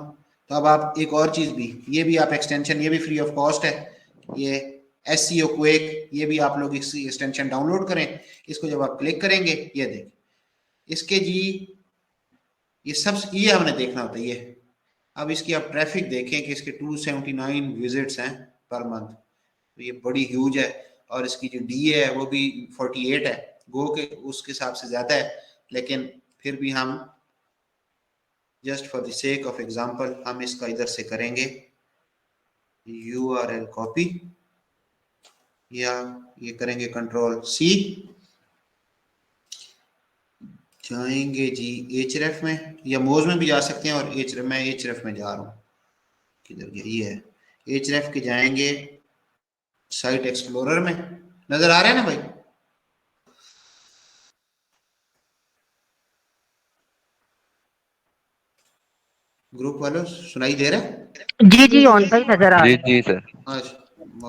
तो अब आप एक और चीज भी, ये भी आप एक्सटेंशन, ये भी फ्री ऑफ कॉस्ट है, ये SEO क्वेक, ये भी आप लोग इसकी एक्सटेंशन डाउनलोड करें। इसको जब आप क्लिक करेंगे, ये देखें इसके जी, ये सब ये हमने देखना होता है ये। अब इसकी आप ट्रैफिक देखें कि इसके 279 विजिट्स हैं पर मंथ, तो ये बड़ी ह्यूज है। और इसकी जो डीए है वो भी 48 है, गो के उसके हिसाब से ज्यादा है, लेकिन फिर भी हम just for the sake of example हम इसका इधर से करेंगे URL कॉपी, या ये करेंगे कंट्रोल C, जाएंगे जी href में, या मोज में भी जा सकते हैं, और href, मैं href में जा रहा हूँ, किधर गया ये है href के, जाएंगे साइट एक्सप्लोरर में। नजर आ रहा है ना भाई? ग्रुप वालों सुनाई दे रहा है? जी जी, ऑन भाई नजर आ जी रहा है। जी सर।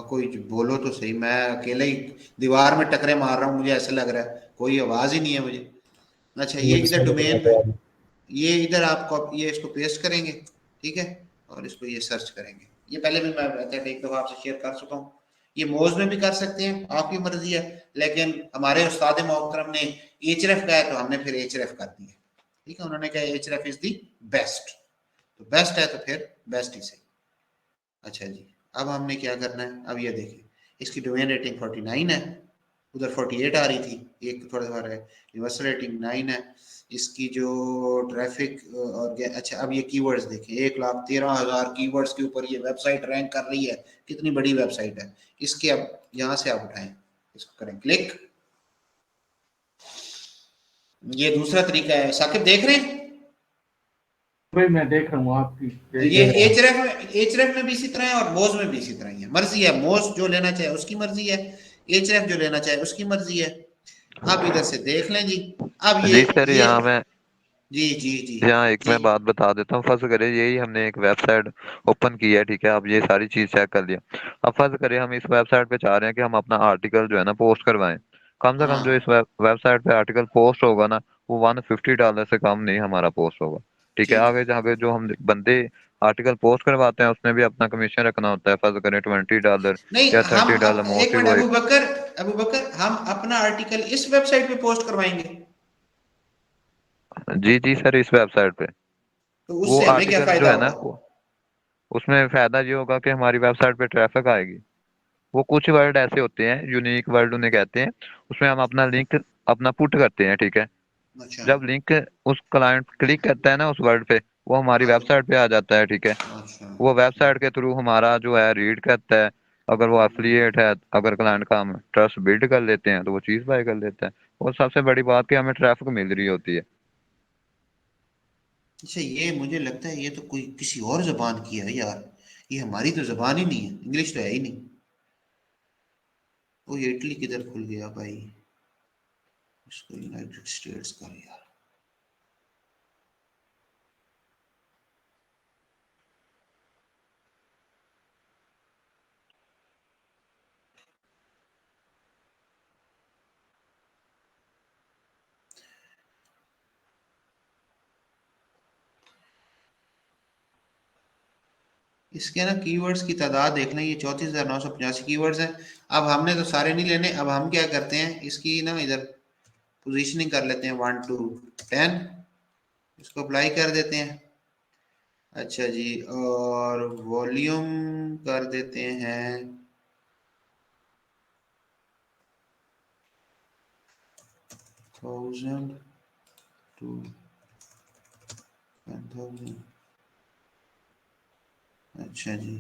कोई बोलो तो सही, मैं अकेले ही दीवार में टकरे मार रहा हूँ, मुझे ऐसा लग रहा है कोई आवाज ही नहीं है मुझे। अच्छा, ये इधर डोमेन पे, ये इधर आप ये इसको पेस्ट करेंगे, ठीक है, और इसको ये सर्च करेंगे। ये पहले भी मैं एक दफा आपसे शेयर कर चुका हूँ। ये मोज में भी कर सकते हैं, आपकी मर्जी है, लेकिन हमारे उस्ताद मोहतरम ने href का है तो हमने फिर href कर दिया। ठीक है, उन्होंने कहा href इज दी बेस्ट, तो बेस्ट है तो फिर बेस्ट ही सही। अच्छा जी, अब हमने क्या करना है, अब ये देखिए इसकी डोमेन रेटिंग 49 है, उधर 48 आ रही थी, एक थोड़ा सा है, यूनिवर्सल रेटिंग 9 है। इसकी जो ट्रैफिक और अच्छा, अब ये कीवर्ड्स देखें, 1,13,000 कीवर्ड्स के ऊपर ये वेबसाइट रैंक कर रही है, कितनी बड़ी वेबसाइट है। इसके अब यहाँ से आप उठाएं, इसको करें क्लिक। ये दूसरा तरीका है, साकिब देख रहे हैं? भाई मैं देख रहा हूँ आपकी ये href में भी इसी तरह है, और मोज में भी इसी तरह ही है। मर्जी है, मोज जो लेना चाहे उसकी मर्जी है, href जो लेना चाहे उसकी मर्जी है। आप इधर से देख लें जी। अब जी सर, ये यहाँ मैं जी जी जी यहाँ एक जी मैं बात बता देता हूँ। फर्ज करें यही हमने एक वेबसाइट ओपन की है, ठीक है, अब ये सारी चीज चेक कर लिया। अब फर्ज करें हम इस वेबसाइट पे चाह रहे हैं कि हम अपना आर्टिकल जो है ना पोस्ट करवाएं। कम से कम जो हाँ इस वेबसाइट पे आर्टिकल पोस्ट होगा ना, वो $150 से कम नहीं हमारा पोस्ट होगा। ठीक है, ठीक आगे जहाँ पे जो हम बंदे आर्टिकल पोस्ट करवाते हैं उसने भी अपना कमीशन रखना होता है। फर्ज करें $20 नहीं, या हम $30, एक मोस्टली मिनट, वो अबू बकर हम अपना आर्टिकल इस वेबसाइट पे पोस्ट करवाएंगे, जी जी सर, इस वेबसाइट पे तो वो उससे हमें क्या आर्टिकल जो फायदा है ना, होगा? उसमें फायदा ये होगा कि हमारी वेबसाइट पे ट्रैफिक आएगी। वो कुछ वर्ड ऐसे होते हैं, यूनिक वर्ड उन्हें कहते हैं, उसमें हम अपना लिंक अपना पुट करते हैं। ठीक है, अच्छा जब लिंक उस क्लाइंट क्लिक करता है ना उस वर्ड पे, वो हमारी हाँ, वेबसाइट पे आ जाता है। ठीक है, अच्छा वो वेबसाइट के थ्रू हमारा जो है रीड करता है। अगर वो एफिलिएट है, अगर क्लाइंट का हम ट्रस्ट बिल्ड कर लेते हैं तो वो चीज बाय कर लेता है। और सबसे बड़ी बात कि हमें ट्रैफिक मिल रही होती है। अच्छा, ये मुझे लगता है ये तो कोई किसी और जबान की है यार, ये हमारी तो जबान ही नहीं है, इंग्लिश तो है ही नहीं। वो ये इटली किधर खुल गया भाई, इसको यूनाइटेड स्टेट्स का यार। इसके ना कीवर्ड्स की तादाद देख लें, ये 34,985 कीवर्ड्स हैं। अब हमने तो सारे नहीं लेने, अब हम क्या करते हैं, इसकी ना इधर पोजीशनिंग कर लेते हैं 1 to 10, इसको अप्लाई कर देते हैं। अच्छा जी, और वॉल्यूम कर देते हैं 1000 to 10,000। अच्छा जी,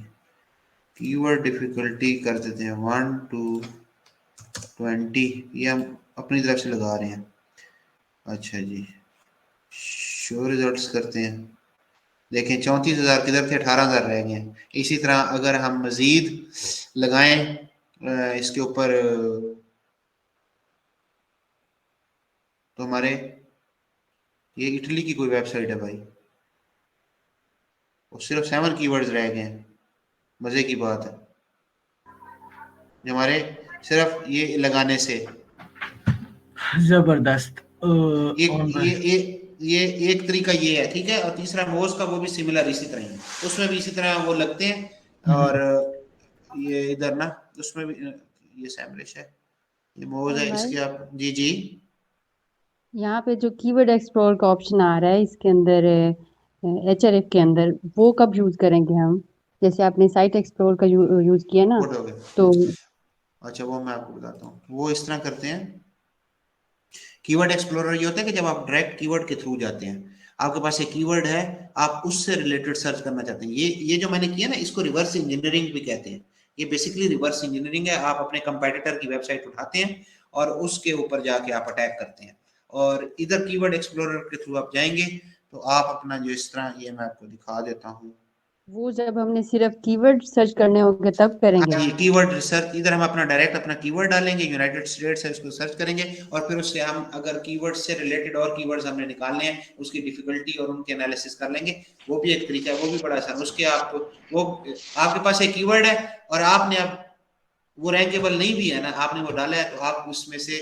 कीवर्ड डिफिकल्टी कर देते हैं 1 to 20, ये हम अपनी तरफ से लगा रहे हैं। अच्छा जी, शो रिजल्ट्स करते हैं। देखें 34,000 किधर थे, 18,000 रह गए हैं। इसी तरह अगर हम मजीद लगाएं इसके ऊपर, तो हमारे ये इटली की कोई वेबसाइट है भाई, और सिर्फ 7 कीवर्ड्स रह गए हैं। मजे की बात है, जो हमारे सिर्फ ये लगाने से जबरदस्त। ये एक तरीका ये है, ठीक है। और तीसरा मोज का, वो भी सिमिलर इसी तरह ही, उसमें भी इसी तरह वो लगते हैं। और ये इधर ना, उसमें भी ये सैमलिश है, ये मोज है, इसके आप जी जी यहाँ पे जो कीवर्ड एक्सप्लोर का ऑप्शन आ रहा है इसके अंदर, एचआरएफ के अंदर, वो कब यूज करेंगे हम? जैसे आपने साइट एक्सप्लोर का यूज किया ना, तो अच्छा वो मैं आपको बताता हूँ। वो इस तरह करते हैं, कीवर्ड एक्सप्लोरर ये होता है कि जब आप डायरेक्ट कीवर्ड के थ्रू जाते हैं, आपके पास एक कीवर्ड है, आप उससे रिलेटेड सर्च करना चाहते हैं। ये जो मैंने किया ना, इसको रिवर्स इंजीनियरिंग भी कहते हैं। ये बेसिकली रिवर्स इंजीनियरिंग है। आप अपने कंपेटिटर की वेबसाइट उठाते हैं और उसके ऊपर जाके आप अटैक करते हैं, और इधर कीवर्ड एक्सप्लोरर के थ्रू आप जाएंगे तो आप अपना जो इस तरह, ये मैं आपको दिखा देता हूँ, वो जब हमने सिर्फ कीवर्ड सर्च करने होंगे तब करेंगे। हाँ, ये कीवर्ड रिसर्च, इधर हम अपना डायरेक्ट अपना कीवर्ड डालेंगे, यूनाइटेड स्टेट्स है, उसको सर्च करेंगे, और फिर उससे हम अगर कीवर्ड से रिलेटेड और कीवर्ड्स हमने निकालने हैं, उसकी डिफिकल्टी और उनके एनालिसिस कर लेंगे। वो भी एक तरीका है, वो भी बड़ा आसान। उसके आप वो आपके पास एक कीवर्ड है और आपने अब वो रैंकेबल नहीं भी है ना, आपने वो डाला है, तो आप उसमें से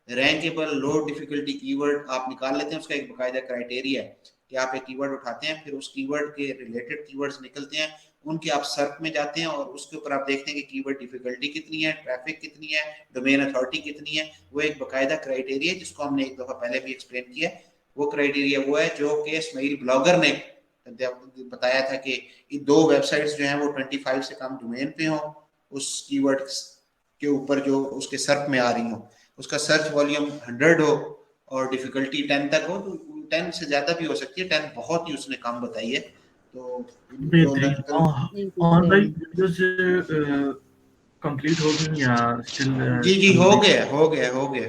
रैंकेबल लो डिफिकल्टी कीवर्ड आप निकाल लेते हैं। उसका एक बाकायदा क्राइटेरिया है कि आप एक कीवर्ड उठाते हैं, फिर उस कीवर्ड के रिलेटेड कीवर्ड्स निकलते हैं, उनके आप सर्च में जाते हैं, और उसके ऊपर आप देखते हैं कि कीवर्ड डिफिकल्टी कितनी है, ट्रैफिक कितनी है, डोमेन अथॉरिटी कितनी है। वो एक बाकायदा क्राइटेरिया है, जिसको हमने एक दफा पहले भी एक्सप्लेन किया। वो क्राइटेरिया वो है जो कि इस्माइल ब्लॉगर ने बताया था कि ये 2 वेबसाइट्स जो हैं वो 25 से कम डोमेन पे हों, उस कीवर्ड के ऊपर जो उसके सर्च में आ रही हो, उसका सर्च वॉल्यूम 100 हो और डिफिकल्टी 10 तक हो। तो 10 से ज्यादा भी हो सकती है, 10 बहुत ही उसने कम बताई है। तो भाई वीडियोस कंप्लीट हो गई या स्टिल? जी हो गया।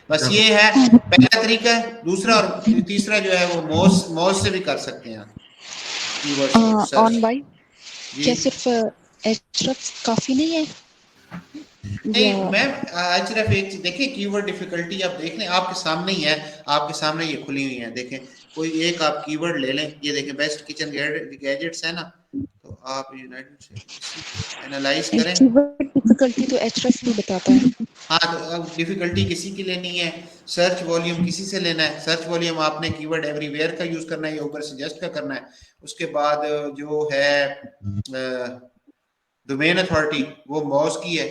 बस ये है पहला तरीका है। दूसरा और तीसरा जो है वो मौज से भी कर सकते हैं कीवर्ड ऑन भाई, क्या सिर्फ एचरफ काफी नहीं है? नहीं मैम, एचरफ एक चीज देखिए, कीवर्ड डिफिकल्टी आप देख लें, आपके सामने ही है, आपके सामने ये खुली हुई है। देखें कोई एक आप कीवर्ड ले लें, ये देखें बेस्ट किचन गैजेट्स है ना, तो आप यूनाइटेड से एनालाइज करें। कीवर्ड डिफिकल्टी तो एचरफ भी बताता है। हाँ, तो अब डिफिकल्टी किसी की लेनी है, सर्च वॉल्यूम किसी से लेना है। सर्च वॉल्यूम आपने कीवर्ड एवरीवेयर का यूज करना है या ऊपर सजेस्ट का करना है। उसके बाद जो है डोमेन अथॉरिटी, वो मॉज की है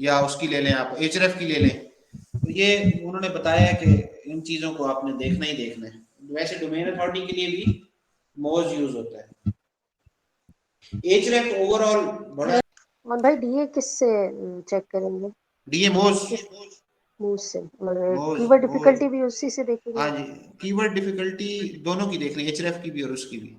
या उसकी ले लें, आप एचरएफ की ले लें। तो ये उन्होंने बताया कि इन चीजों को आपने देखना ही देखना है। वैसे डोमेन अथॉरिटी के लिए भी मॉज यूज होता है। एचरएफ ओवरऑल बड़ा। और भाई डीए किससे चेक करेंगे? डीए मॉज से, और कीवर्ड डिफिकल्टी भी उसी से देखेंगे? हाँ जी, कीवर्ड डिफिकल्टी दोनों की देख लें, एचरएफ की भी और उसकी भी।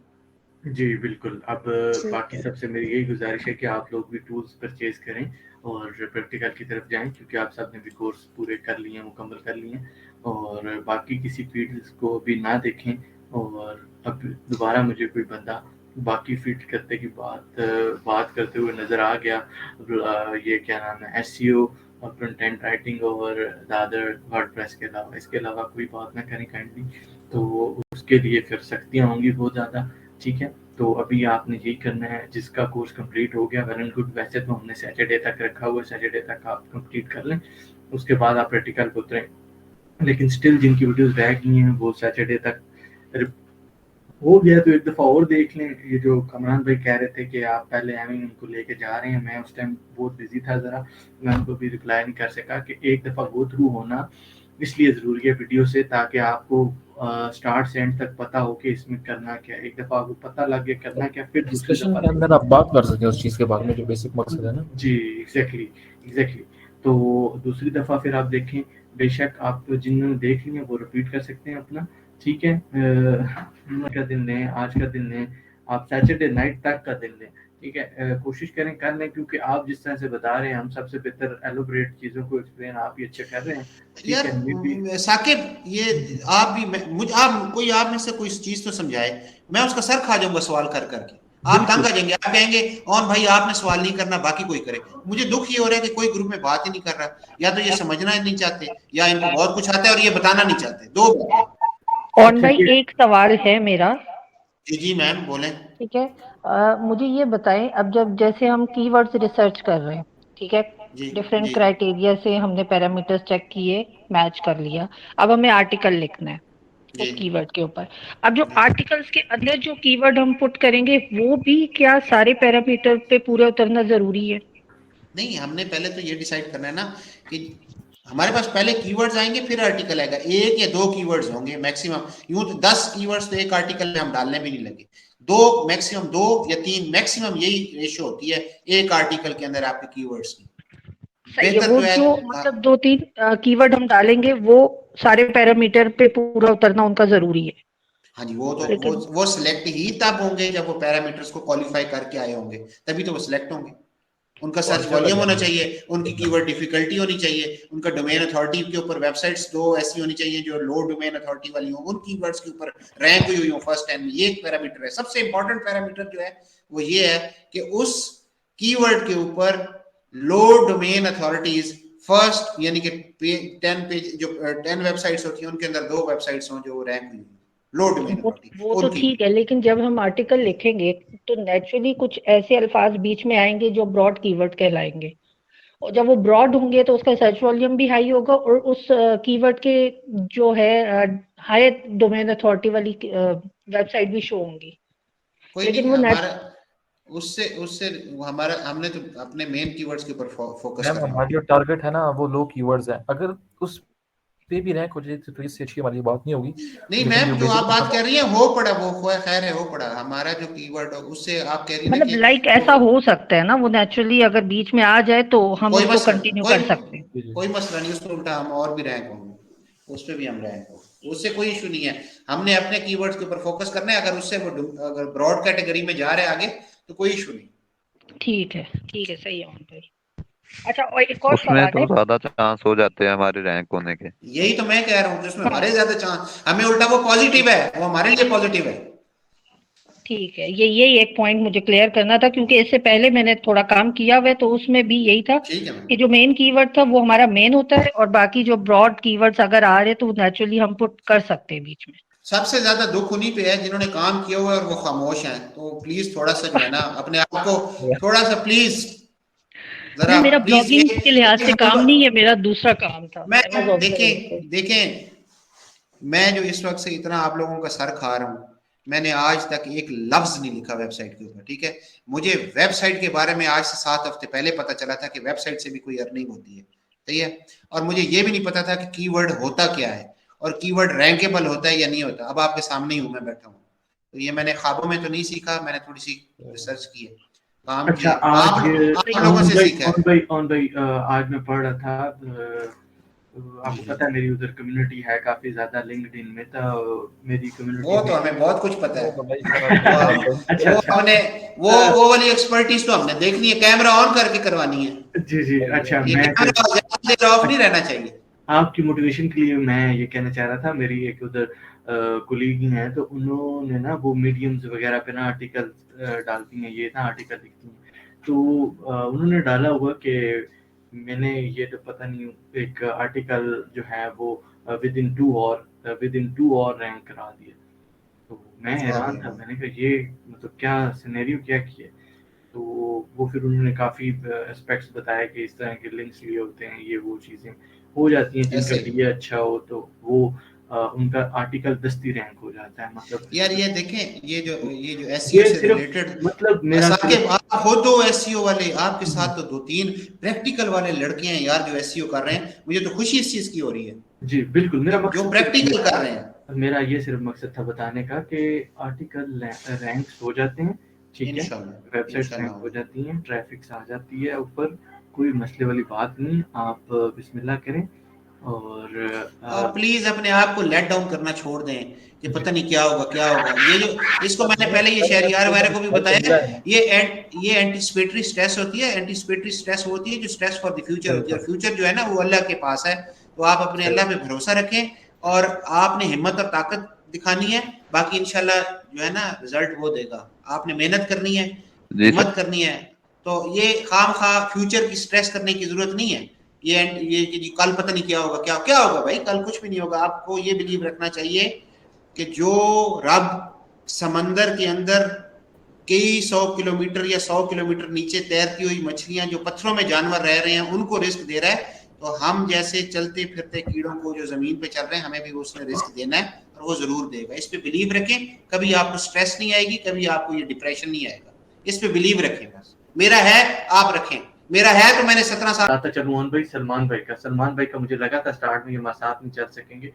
जी बिल्कुल। अब बाकी सबसे मेरी यही गुजारिश है कि आप लोग भी टूल्स परचेज करें और प्रैक्टिकल की तरफ जाएं, क्योंकि आप सब ने भी कोर्स पूरे कर लिए, मुकम्मल कर लिए, और बाकी किसी फील्ड्स को भी ना देखें। और अब दोबारा मुझे कोई बंदा बाकी फील्ड करते की बात करते हुए नज़र आ गया, ये क्या नाम है, एसईओ और कंटेंट राइटिंग और दादर वर्डप्रेस के अलावा, इसके अलावा कोई बात ना करें काइंडली, तो उसके लिए फिर सख्तियाँ होंगी बहुत ज़्यादा। ठीक है, तो अभी आपने यही करना है। जिसका कोर्स कंप्लीट हो गया वेल एंड गुड। वैसे तो हमने सैटरडे तक रखा हुआ है, सैटरडे तक आप कंप्लीट कर लें, उसके बाद आप प्रैक्टिकल को उतरें। लेकिन स्टिल जिनकी वीडियोस रह गई हैं वो सैटरडे तक हो गया तो एक दफ़ा और देख लें। ये जो कमरान भाई कह रहे थे कि आप पहले एमिन उनको लेके जा रहे हैं, मैं उस टाइम बहुत बिजी था ज़रा, मैं उनको भी रिप्लाई नहीं कर सका कि एक दफ़ा गो थ्रू होना इसलिए ज़रूरी है वीडियो से, ताकि आपको स्टार्ट से एंड तक पता हो कि इसमें करना क्या है। एक दफ़ा आपको पता लग गया करना क्या, फिर दूसरी डिस्कशन दफ़ा के अंदर आप बात कर सकें उस चीज़ के बारे में जो बेसिक मकसद है ना। जी, एग्ज़ैक्टली। तो दूसरी दफ़ा फिर आप देखें, बेशक आप जिन्होंने देख लिया वो रिपीट कर सकते हैं अपना, ठीक है? का दिन लें, आज का दिन लें, आप सैटरडे नाइट तक का दिन लें, ठीक है? कोशिश करें कर लें, क्योंकि आप जिस तरह से बता रहे हैं, हम सबसे बेहतर एलोबरेट चीज़ों को एक्सप्लेन आप ही अच्छे कर रहे हैं, ठीक यार है? मे साकिब, ये आप भी मुझे आप में से कोई चीज तो समझाए, मैं उसका सर खा जाऊंगा सवाल कर करके, आप तंग आ जाएंगे, आप कहेंगे ऑन भाई आपने सवाल नहीं करना, बाकी कोई करे। मुझे दुख ये हो रहा है कि कोई ग्रुप में बात ही नहीं कर रहा, या तो ये समझना ही नहीं चाहते, या इनको बहुत कुछ आता है और ये बताना नहीं चाहते। दो बातें। और भाई एक सवाल है मेरा। जी जी मैम बोलें। ठीक है, मुझे ये बताएं, अब जब जैसे हम कीवर्ड्स रिसर्च कर रहे हैं, ठीक है, जी डिफरेंट जी क्राइटेरिया से हमने पैरामीटर्स चेक किए, मैच कर लिया, अब हमें आर्टिकल लिखना है जी उस कीवर्ड के ऊपर। अब जो आर्टिकल्स के अंदर जो कीवर्ड हम पुट करेंगे वो भी क्या सारे पैरामीटर पे पूरा उतरना जरूरी है? नहीं, हमने पहले तो ये डिसाइड करना है ना कि हमारे पास पहले कीवर्ड्स आएंगे फिर आर्टिकल आएगा। एक या दो कीवर्ड्स होंगे मैक्सिमम, यूं तो 10 कीवर्ड्स तो एक आर्टिकल में हम डालने भी नहीं लगे, दो मैक्सिमम, 2 या 3 मैक्सिमम, यही रेशो होती है एक आर्टिकल के अंदर आपके कीवर्ड्स की। सही है, बेहतर वो तो है जो मतलब 2-3 कीवर्ड हम डालेंगे वो सारे पैरामीटर पे पूरा उतरना उनका जरूरी है। हाँ जी, वो तो लेकिन वो सिलेक्ट ही तब होंगे जब वो पैरामीटर्स को क्वालिफाई करके आए होंगे, तभी तो वो सिलेक्ट होंगे। उनका सर्च वॉल्यूम होना चाहिए, उनकी कीवर्ड डिफिकल्टी होनी चाहिए, उनका डोमेन अथॉरिटी के ऊपर वेबसाइट्स 2 ऐसी होनी चाहिए जो लो डोमेन अथॉरिटी वाली हो, उन कीवर्ड्स के ऊपर रैंक हुई हो फर्स्ट 10 में। ये एक पैरामीटर है, सबसे इंपॉर्टेंट पैरामीटर जो है वो ये है कि उस कीवर्ड के ऊपर लो डोमेन अथॉरिटीज फर्स्ट, यानी कि 10 पेज जो 10 वेबसाइट्स होती हैं उनके अंदर 2 वेबसाइट्स हों जो रैंक हुई, लो डोमेन अथॉरिटी वो तो उनकी। ठीक है, लेकिन जब हम आर्टिकल लिखेंगे तो नेचुरली कुछ ऐसे अल्फाज बीच में आएंगे जो ब्रॉड कीवर्ड कहलाएंगे, और जब वो ब्रॉड होंगे तो उसका सर्च वॉल्यूम भी हाई होगा, और उस कीवर्ड के जो है हाई डोमेन अथॉरिटी वाली वेबसाइट भी शो होंगी। कोई नहीं, लेकिन वो हमारा उससे उससे हमारा, हमने तो अपने मेन कीवर्ड्स के ऊपर फोकस मैम करना हमारा जो टारगेट है ना वो लो कीवर्ड्स है, अगर उस पे भी रैंक हो जाए तो इससे अच्छी हमारी बात नहीं होगी। नहीं लेकिन मैम, जो बेसिक आप बात कर रही हैं हो पड़ा, वो खैर है, हो पड़ा हमारा जो कीवर्ड हो उससे आप कह रही हैं ना मतलब कि लाइक ऐसा हो सकता है ना, वो नेचुरली अगर बीच में आ जाए तो हम कोई उसको मसला कंटिन्यू कोई कर सकते हैं। कोई मसला नहीं, उसको उल्टा हम और भी रैंक होंगे, उस पर भी हम रैंक होंगे, उससे कोई इशू नहीं है। हमने अपने कीवर्ड्स के ऊपर फोकस करना है, अगर उससे वो अगर ब्रॉड कैटेगरी में जा रहे हैं आगे तो कोई इशू नहीं। ठीक है सही है अमन भाई। अच्छा, और एक और उसमें सवाल तो है। ज्यादा चांस हो जाते हैं हमारे रैंक होने के। यही तो मैं कह रहा हूँ, जिसमें हमारे ज्यादा चांस, हमें उल्टा वो पॉजिटिव है, वो हमारे लिए पॉजिटिव है। ठीक है, यही एक पॉइंट मुझे क्लियर करना था, क्योंकि इससे पहले मैंने थोड़ा काम किया हुआ है तो उसमें भी यही था ठीक है कि जो मेन कीवर्ड था वो हमारा मेन होता है, और बाकी जो ब्रॉड कीवर्ड्स अगर आ रहे तो नेचुरली हम पुट कर सकते हैं बीच में। सबसे ज्यादा दुख उन्हीं पे है जिन्होंने काम किया हुआ है और वो खामोश हैं, तो प्लीज थोड़ा सा जो है ना अपने आप को थोड़ा सा प्लीज जरा मेरा प्लीज ब्लॉगिंग के लिहाज से काम नहीं है, मेरा दूसरा काम था। मैं I was observing it. देखें मैं जो इस वक्त से इतना आप लोगों का सर खा रहा हूं, मैंने आज तक एक लफ्ज नहीं लिखा वेबसाइट के ऊपर, ठीक है? मुझे वेबसाइट के बारे में आज से 7 हफ्ते पहले पता चला था कि वेबसाइट से भी कोई अर्निंग होती है, सही है? और मुझे ये भी नहीं पता था कि कीवर्ड होता क्या है और कीवर्ड रैंकेबल होता है या नहीं होता। अब आपके सामने ही हूं, मैं बैठा हूं, तो ये मैंने ख्वाबों में तो नहीं सीखा, मैंने थोड़ी सी रिसर्च की है, काम अच्छा, किया, आज आप लोगों से सीखा है। ऑन भाई आज मैं पढ़ रहा था, आपको पता है मेरी उधर कम्युनिटी है काफी ज्यादा लिंक्डइन में, तो मेरी कम्युनिटी वो में तो हमें बहुत कुछ पता है, अच्छा वो अच्छा हमने वो वाली एक्सपर्टीज तो हमने देखनी है, कैमरा ऑन करके करवानी है। जी अच्छा, ये मैं फिर कैमरा ज्यादा देर ऑफ नहीं रहना चाहिए। आपकी मोटिवेशन के लिए मैं ये कहना चाह रहा था, मेरी एक उधर कोलीग हैं, तो उन्होंने ना वो मीडियम्स वगैरह पे ना आर्टिकल डालती हैं, ये ना आर्टिकल लिखती हैं, तो उन्होंने डाला हुआ कि मैंने ये तो पता नहीं, एक आर्टिकल जो है वो विद इन 2 और रैंक करा दिया। तो मैं हैरान था, मैंने कहा ये मतलब क्या सिनेरियो क्या किया। तो वो फिर उन्होंने काफ़ी एस्पेक्ट्स बताया कि इस तरह के लिंक्स लिए होते हैं, ये वो चीज़ें हो जाती हैं, जिनका ऐसे डीए अच्छा हो तो वो उनका आर्टिकल 10वीं रैंक हो जाता है। मतलब यार ये देखें, ये जो एसईओ से रिलेटेड, मतलब मेरा आप हो तो एसईओ वाले, आपके साथ तो 2-3 प्रैक्टिकल वाले लड़के हैं यार जो एसईओ कर रहे हैं, मुझे तो खुशी इस चीज की हो रही है। जी बिल्कुल, मेरा मकसद जो प्रैक्टिकल कर रहे हैं, मेरा ये सिर्फ मकसद था बताने का कि आर्टिकल रैंक्स हो जाते हैं, ठीक है, वेबसाइट रैंक हो जाती हैं, ट्रैफिक आ जाती है ऊपर, कोई मसले वाली बात नहीं। आप बिस्मिल्लाह करें और प्लीज अपने आप को लेट डाउन करना छोड़ दें कि पता नहीं क्या होगा। ये जो इसको मैंने पहले ये शहरियार वगैरह को भी बताया, ये एंटीसिपेटरी स्ट्रेस होती है। एंटीसिपेटरी स्ट्रेस होती है जो स्ट्रेस फॉर द फ्यूचर होती है, और फ्यूचर जो है ना वो अल्लाह के पास है। तो आप अपने अल्लाह पे भरोसा रखें और आपने हिम्मत और ताकत दिखानी है, बाकी इंशाल्लाह जो है ना रिजल्ट वो देगा। आपने मेहनत करनी है, हिम्मत करनी है, तो ये खामखा फ्यूचर की स्ट्रेस करने की जरूरत नहीं है। ये कि कल पता नहीं क्या होगा, क्या होगा भाई, कल कुछ भी नहीं होगा। आपको ये बिलीव रखना चाहिए कि जो रब समंदर के अंदर कई 100 किलोमीटर या 100 किलोमीटर नीचे तैरती हुई मछलियां, जो पत्थरों में जानवर रह रहे हैं, उनको रिस्क दे रहा है, तो हम जैसे चलते फिरते कीड़ों को जो जमीन पे चल रहे हैं, हमें भी उसने रिस्क देना है और वो जरूर देगा। इस पे बिलीव रखें, कभी आपको स्ट्रेस नहीं आएगी, कभी आपको ये डिप्रेशन नहीं आएगा। इस पे बिलीव रखें, बस मेरा है आप रखें, मेरा है तो मैंने 17 साल आता चल मोहन भाई, सलमान भाई का मुझे लगा था स्टार्ट में हमारे साथ नहीं चल सकेंगे,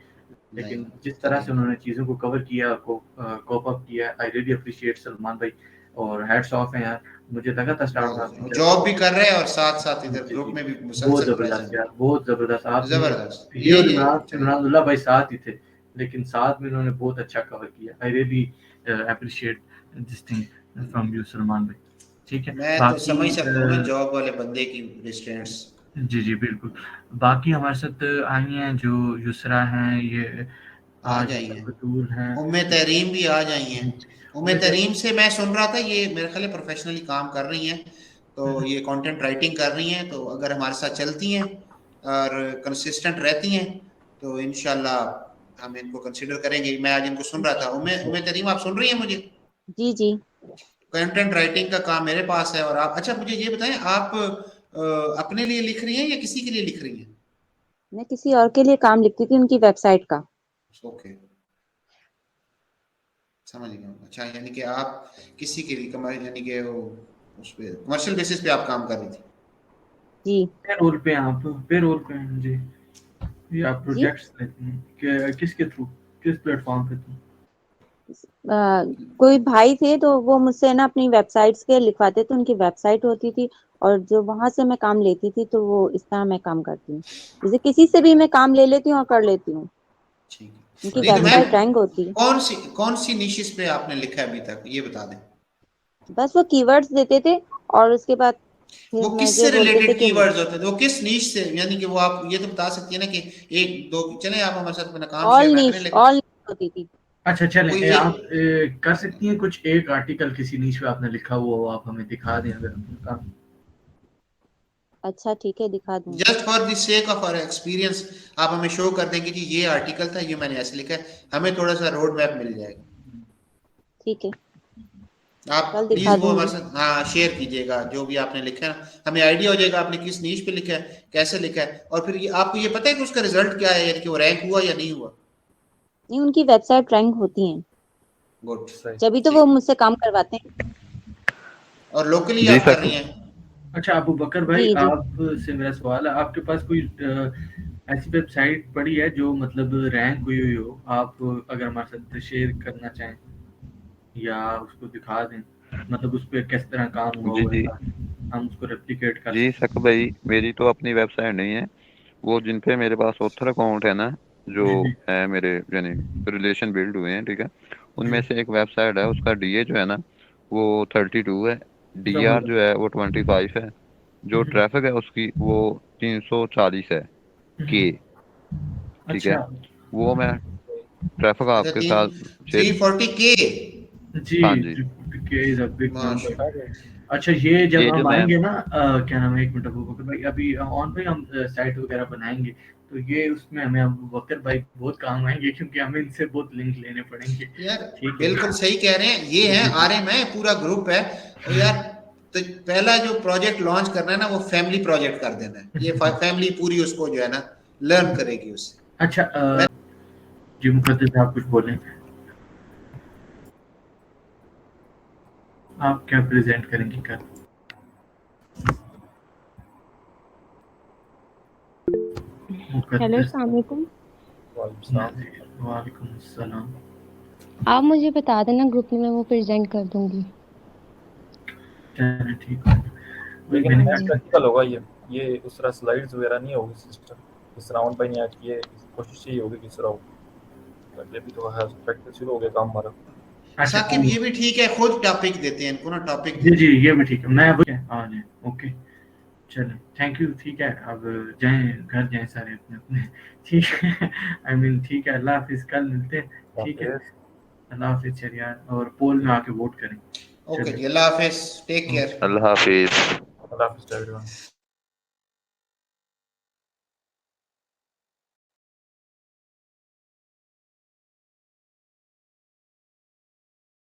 लेकिन जिस तरह से उन्होंने चीजों को कवर किया, कोप अप किया, आई रियली अप्रिशिएट सलमान भाई और हैट्स ऑफ है यार। मुझे लगा था स्टार्ट में जॉब भी कर रहे हैं और साथ इधर ग्रुप में भी बहुत जबरदस्त यार, बहुत जबरदस्त। आप जबरदस्त ये इमरानुल्लाह भाई साथ ही थे, लेकिन साथ में उन्होंने बहुत अच्छा कवर किया। I really appreciate this thing from you Salman भाई, ठीक है। मैं तो समझ सकता हूँ ना जॉब वाले बंदे की रिस्ट्रेंट्स। जी बिल्कुल। बाकी हमारे साथ आई हैं जो युसरा हैं, ये आ जाइए, बतूल हैं, उम्मे तहरीम भी आ जाई हैं। उम्मे तहरीम से मैं सुन रहा था, ये मेरे ख्याल प्रोफेशनली काम कर रही हैं, तो ये कंटेंट राइटिंग कर रही हैं, तो अगर हमारे साथ चलती हैं और कंसिस्टेंट रहती हैं तो इंशाल्लाह हम इनको कंसीडर करेंगे। मैं आज इनको सुन रहा था। उम्मे तहरीम आप सुन रही हैं मुझे? जी कंटेंट राइटिंग का काम मेरे पास है। और आप, अच्छा मुझे ये बताएं, आप अपने लिए लिख रही हैं या किसी के लिए लिख रही हैं? मैं किसी और के लिए काम लिखती थी, उनकी वेबसाइट का। ओके, समझ गया। अच्छा, यानी कि आप किसी के लिए यानी कि वो उस पे कमर्शियल बेसिस पे आप काम कर रही थी? जी, पेरोल पे हैं जी। ये आप प्रोजेक्ट्स लेते हैं किसके थ्रू, किस प्लेटफॉर्म पे थ्रू? कोई भाई थे तो वो मुझसे ना अपनी वेबसाइट्स के लिखवाते थे, उनकी वेबसाइट होती थी और जो वहां से मैं काम लेती थी, तो वो इस तरह मैं काम करती हूँ। जैसे किसी से भी मैं काम ले लेती हूँ और कर लेती हूँ, उनकी वेबसाइट रैंक होती है। कौन सी निशेस पे आपने लिखा है अभी तक, ये बता दें। बस वो कीवर्ड्स देते थे और उसके बाद वो किससे रिलेटेड कीवर्ड्स होते थे, वो किस नीश से, यानी कि वो आप ये तो बता सकती है ना कि एक दो, चले आप हमारे साथ अपना काम ऑल नीश होती थी। अच्छा चलें, आप कर सकती हैं कुछ एक आर्टिकल किसी नीश पे आपने लिखा हुआ हो, आप हमें दिखा दें अगर काम। अच्छा ठीक है, दिखा दूँ। Just for the sake of our experience आप हमें शो कर देंगे कि ये आर्टिकल था, ये मैंने ऐसे लिखा है, हमें थोड़ा सा रोड मैप मिल जाएगा। ठीक है, आप प्लीज वो हमारे साथ शेयर कीजिएगा जो भी आपने लिखा है, हमें आइडिया हो जाएगा आपने किस नीश पे लिखा है, कैसे लिखा है, और फिर आपको ये पता है कि उसका रिजल्ट क्या है, यानी कि वो रैंक हुआ या नहीं हुआ? नहीं, उनकी वेबसाइट रैंक होती है। गुड, जब तो वो मुझसे काम करवाते हैं। और लोकली आप कर रही हैं? अच्छा अबू बकर भाई, आपसे मेरा सवाल है, आपके पास कोई ऐसी वेबसाइट पड़ी है जो मतलब रैंक हुई हो, आप अगर हमारे साथ शेयर करना चाहें या उसको दिखा दें, मतलब उस पर किस तरह काम हुआ जी हम उसको रेप्लिकेट कर जी सक भाई, मेरी तो अपनी वेबसाइट नहीं है, वो जिन पे मेरे पास ऑथर अकाउंट है ना, जो है मेरे यानी रिलेशन बिल्ड हुए हैं, ठीक है, उनमें से एक वेबसाइट है, उसका डीए जो है ना वो 32 है, डीआर जो है वो 25 है, जो ट्रैफिक है उसकी वो 340 है के, ठीक है, वो मैं ट्रैफिक आपके साथ 340 के। जी, हाँ जी, के इज अ बिग नंबर। अच्छा ये जब हम आएंगे ना, क्या नाम है, एक मिनट अबू बकर भाई, अभी ऑन पे हम साइट वगैरह बनाएंगे, तो ये उसमें हमें अबू बकर भाई बहुत काम आएंगे, क्योंकि हमें इनसे बहुत लिंक लेने पड़ेंगे। यार बिल्कुल सही कह रहे हैं, ये है आरएम है, पूरा ग्रुप है, और यार तो पहला जो प्रोजेक्ट लॉन्च करना है ना, वो फैमिली प्रोजेक्ट कर देना है, ये फैमिली पूरी उसको जो है ना लर्न करेगी उससे। अच्छा जी मुकद्दस आप कुछ बोलें, आप क्या प्रेजेंट करेंगे कल? हेलो मुकद्दस अस्सलाम वालेकुम। वालेकुम अस्सलाम। आप मुझे बता देना ग्रुप में, मैं वो प्रेजेंट कर दूंगी। चलिए ठीक है, वही लेकिन मैंने हाँ कहा जी। प्रैक्टिकल होगा ये उस तरह स्लाइड्स वगैरह नहीं होगी सिस्टम, इस राउंड पे नहीं आज की, ये कोशिश यही होगी कि इस राउंड पहले भी तो है, प्रैक्टिस शुरू हो गया काम हमारा। अच्छा साकिब ये भी ठीक है, खुद टॉपिक देते हैं इनको ना, टॉपिक जी देते जी हैं। ये भी ठीक है, मैं वही हाँ जी ओके चलो थैंक यू ठीक है, अब जाएं घर जाएं सारे अपने अपने ठीक है आई मीन ठीक है, अल्लाह हाफिज, कल मिलते हैं ठीक है, अल्लाह हाफिज चलिए यार, और पोल में आके वोट करें। ओके जी, अल्लाह हाफिज, टेक केयर। अल्लाह हाफिज। अल्लाह हाफिज़ एवरीवन।